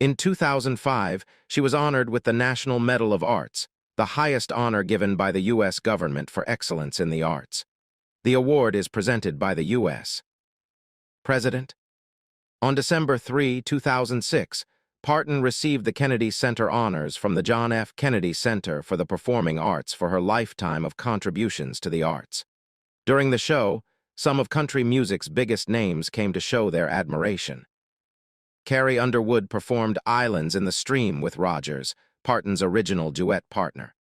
In 2005, she was honored with the National Medal of Arts, the highest honor given by the U.S. government for excellence in the arts. The award is presented by the U.S. President, On December 3, 2006, Parton received the Kennedy Center Honors from the John F. Kennedy Center for the Performing Arts for her lifetime of contributions to the arts. During the show, some of country music's biggest names came to show their admiration. Carrie Underwood performed Islands in the Stream with Rogers, Parton's original duet partner.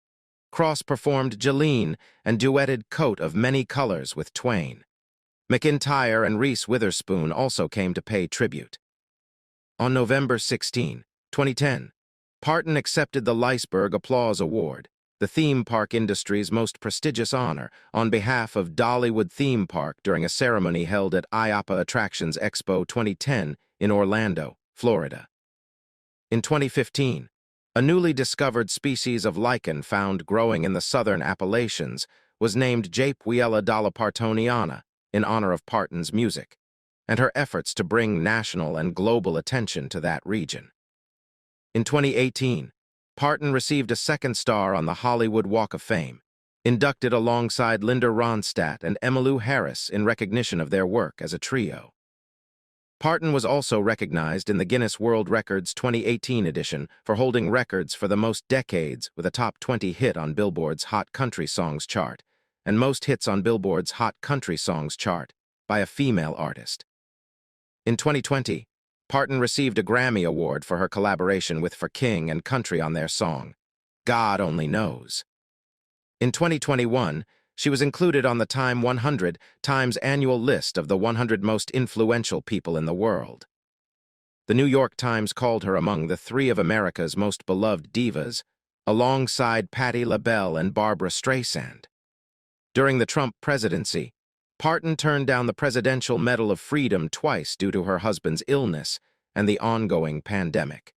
Cross performed Jolene and duetted Coat of Many Colors with Twain. McIntyre and Reese Witherspoon also came to pay tribute. On November 16, 2010, Parton accepted the Leisberg Applause Award, the theme park industry's most prestigious honor, on behalf of Dollywood Theme Park during a ceremony held at IAAPA Attractions Expo 2010 in Orlando, Florida. In 2015, a newly discovered species of lichen found growing in the southern Appalachians was named Japewiella dollipartoniana in honor of Parton's music and her efforts to bring national and global attention to that region. In 2018, Parton received a second star on the Hollywood Walk of Fame, inducted alongside Linda Ronstadt and Emmylou Harris in recognition of their work as a trio. Parton was also recognized in the Guinness World Records 2018 edition for holding records for the most decades with a top 20 hit on Billboard's Hot Country Songs chart and most hits on Billboard's Hot Country Songs chart by a female artist. In 2020, Parton received a Grammy Award for her collaboration with For King and Country on their song, God Only Knows. In 2021, she was included on the Time 100 Times annual list of the 100 most influential people in the world. The New York Times called her among the 3 of America's most beloved divas, alongside Patti LaBelle and Barbra Streisand. During the Trump presidency, Parton turned down the Presidential Medal of Freedom twice due to her husband's illness and the ongoing pandemic.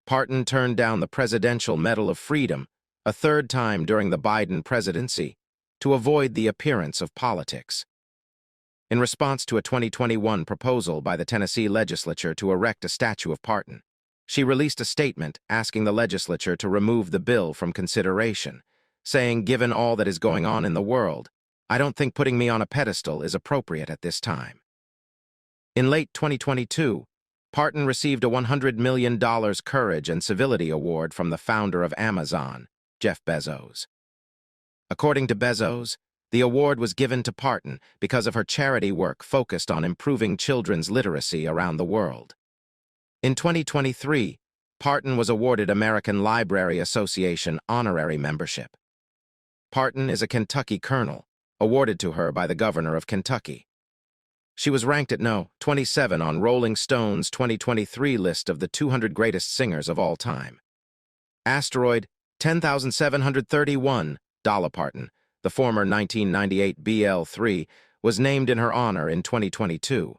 Parton turned down the Presidential Medal of Freedom a third time during the Biden presidency to avoid the appearance of politics. In response to a 2021 proposal by the Tennessee legislature to erect a statue of Parton, she released a statement asking the legislature to remove the bill from consideration, saying, "Given all that is going on in the world, I don't think putting me on a pedestal is appropriate at this time." In late 2022, Parton received a $100 million Courage and Civility Award from the founder of Amazon, Jeff Bezos. According to Bezos, the award was given to Parton because of her charity work focused on improving children's literacy around the world. In 2023, Parton was awarded American Library Association honorary membership. Parton is a Kentucky colonel, awarded to her by the governor of Kentucky. She was ranked at No. 27 on Rolling Stone's 2023 list of the 200 greatest singers of all time. Asteroid 10,731, Dolly Parton, the former 1998 BL3, was named in her honor in 2022.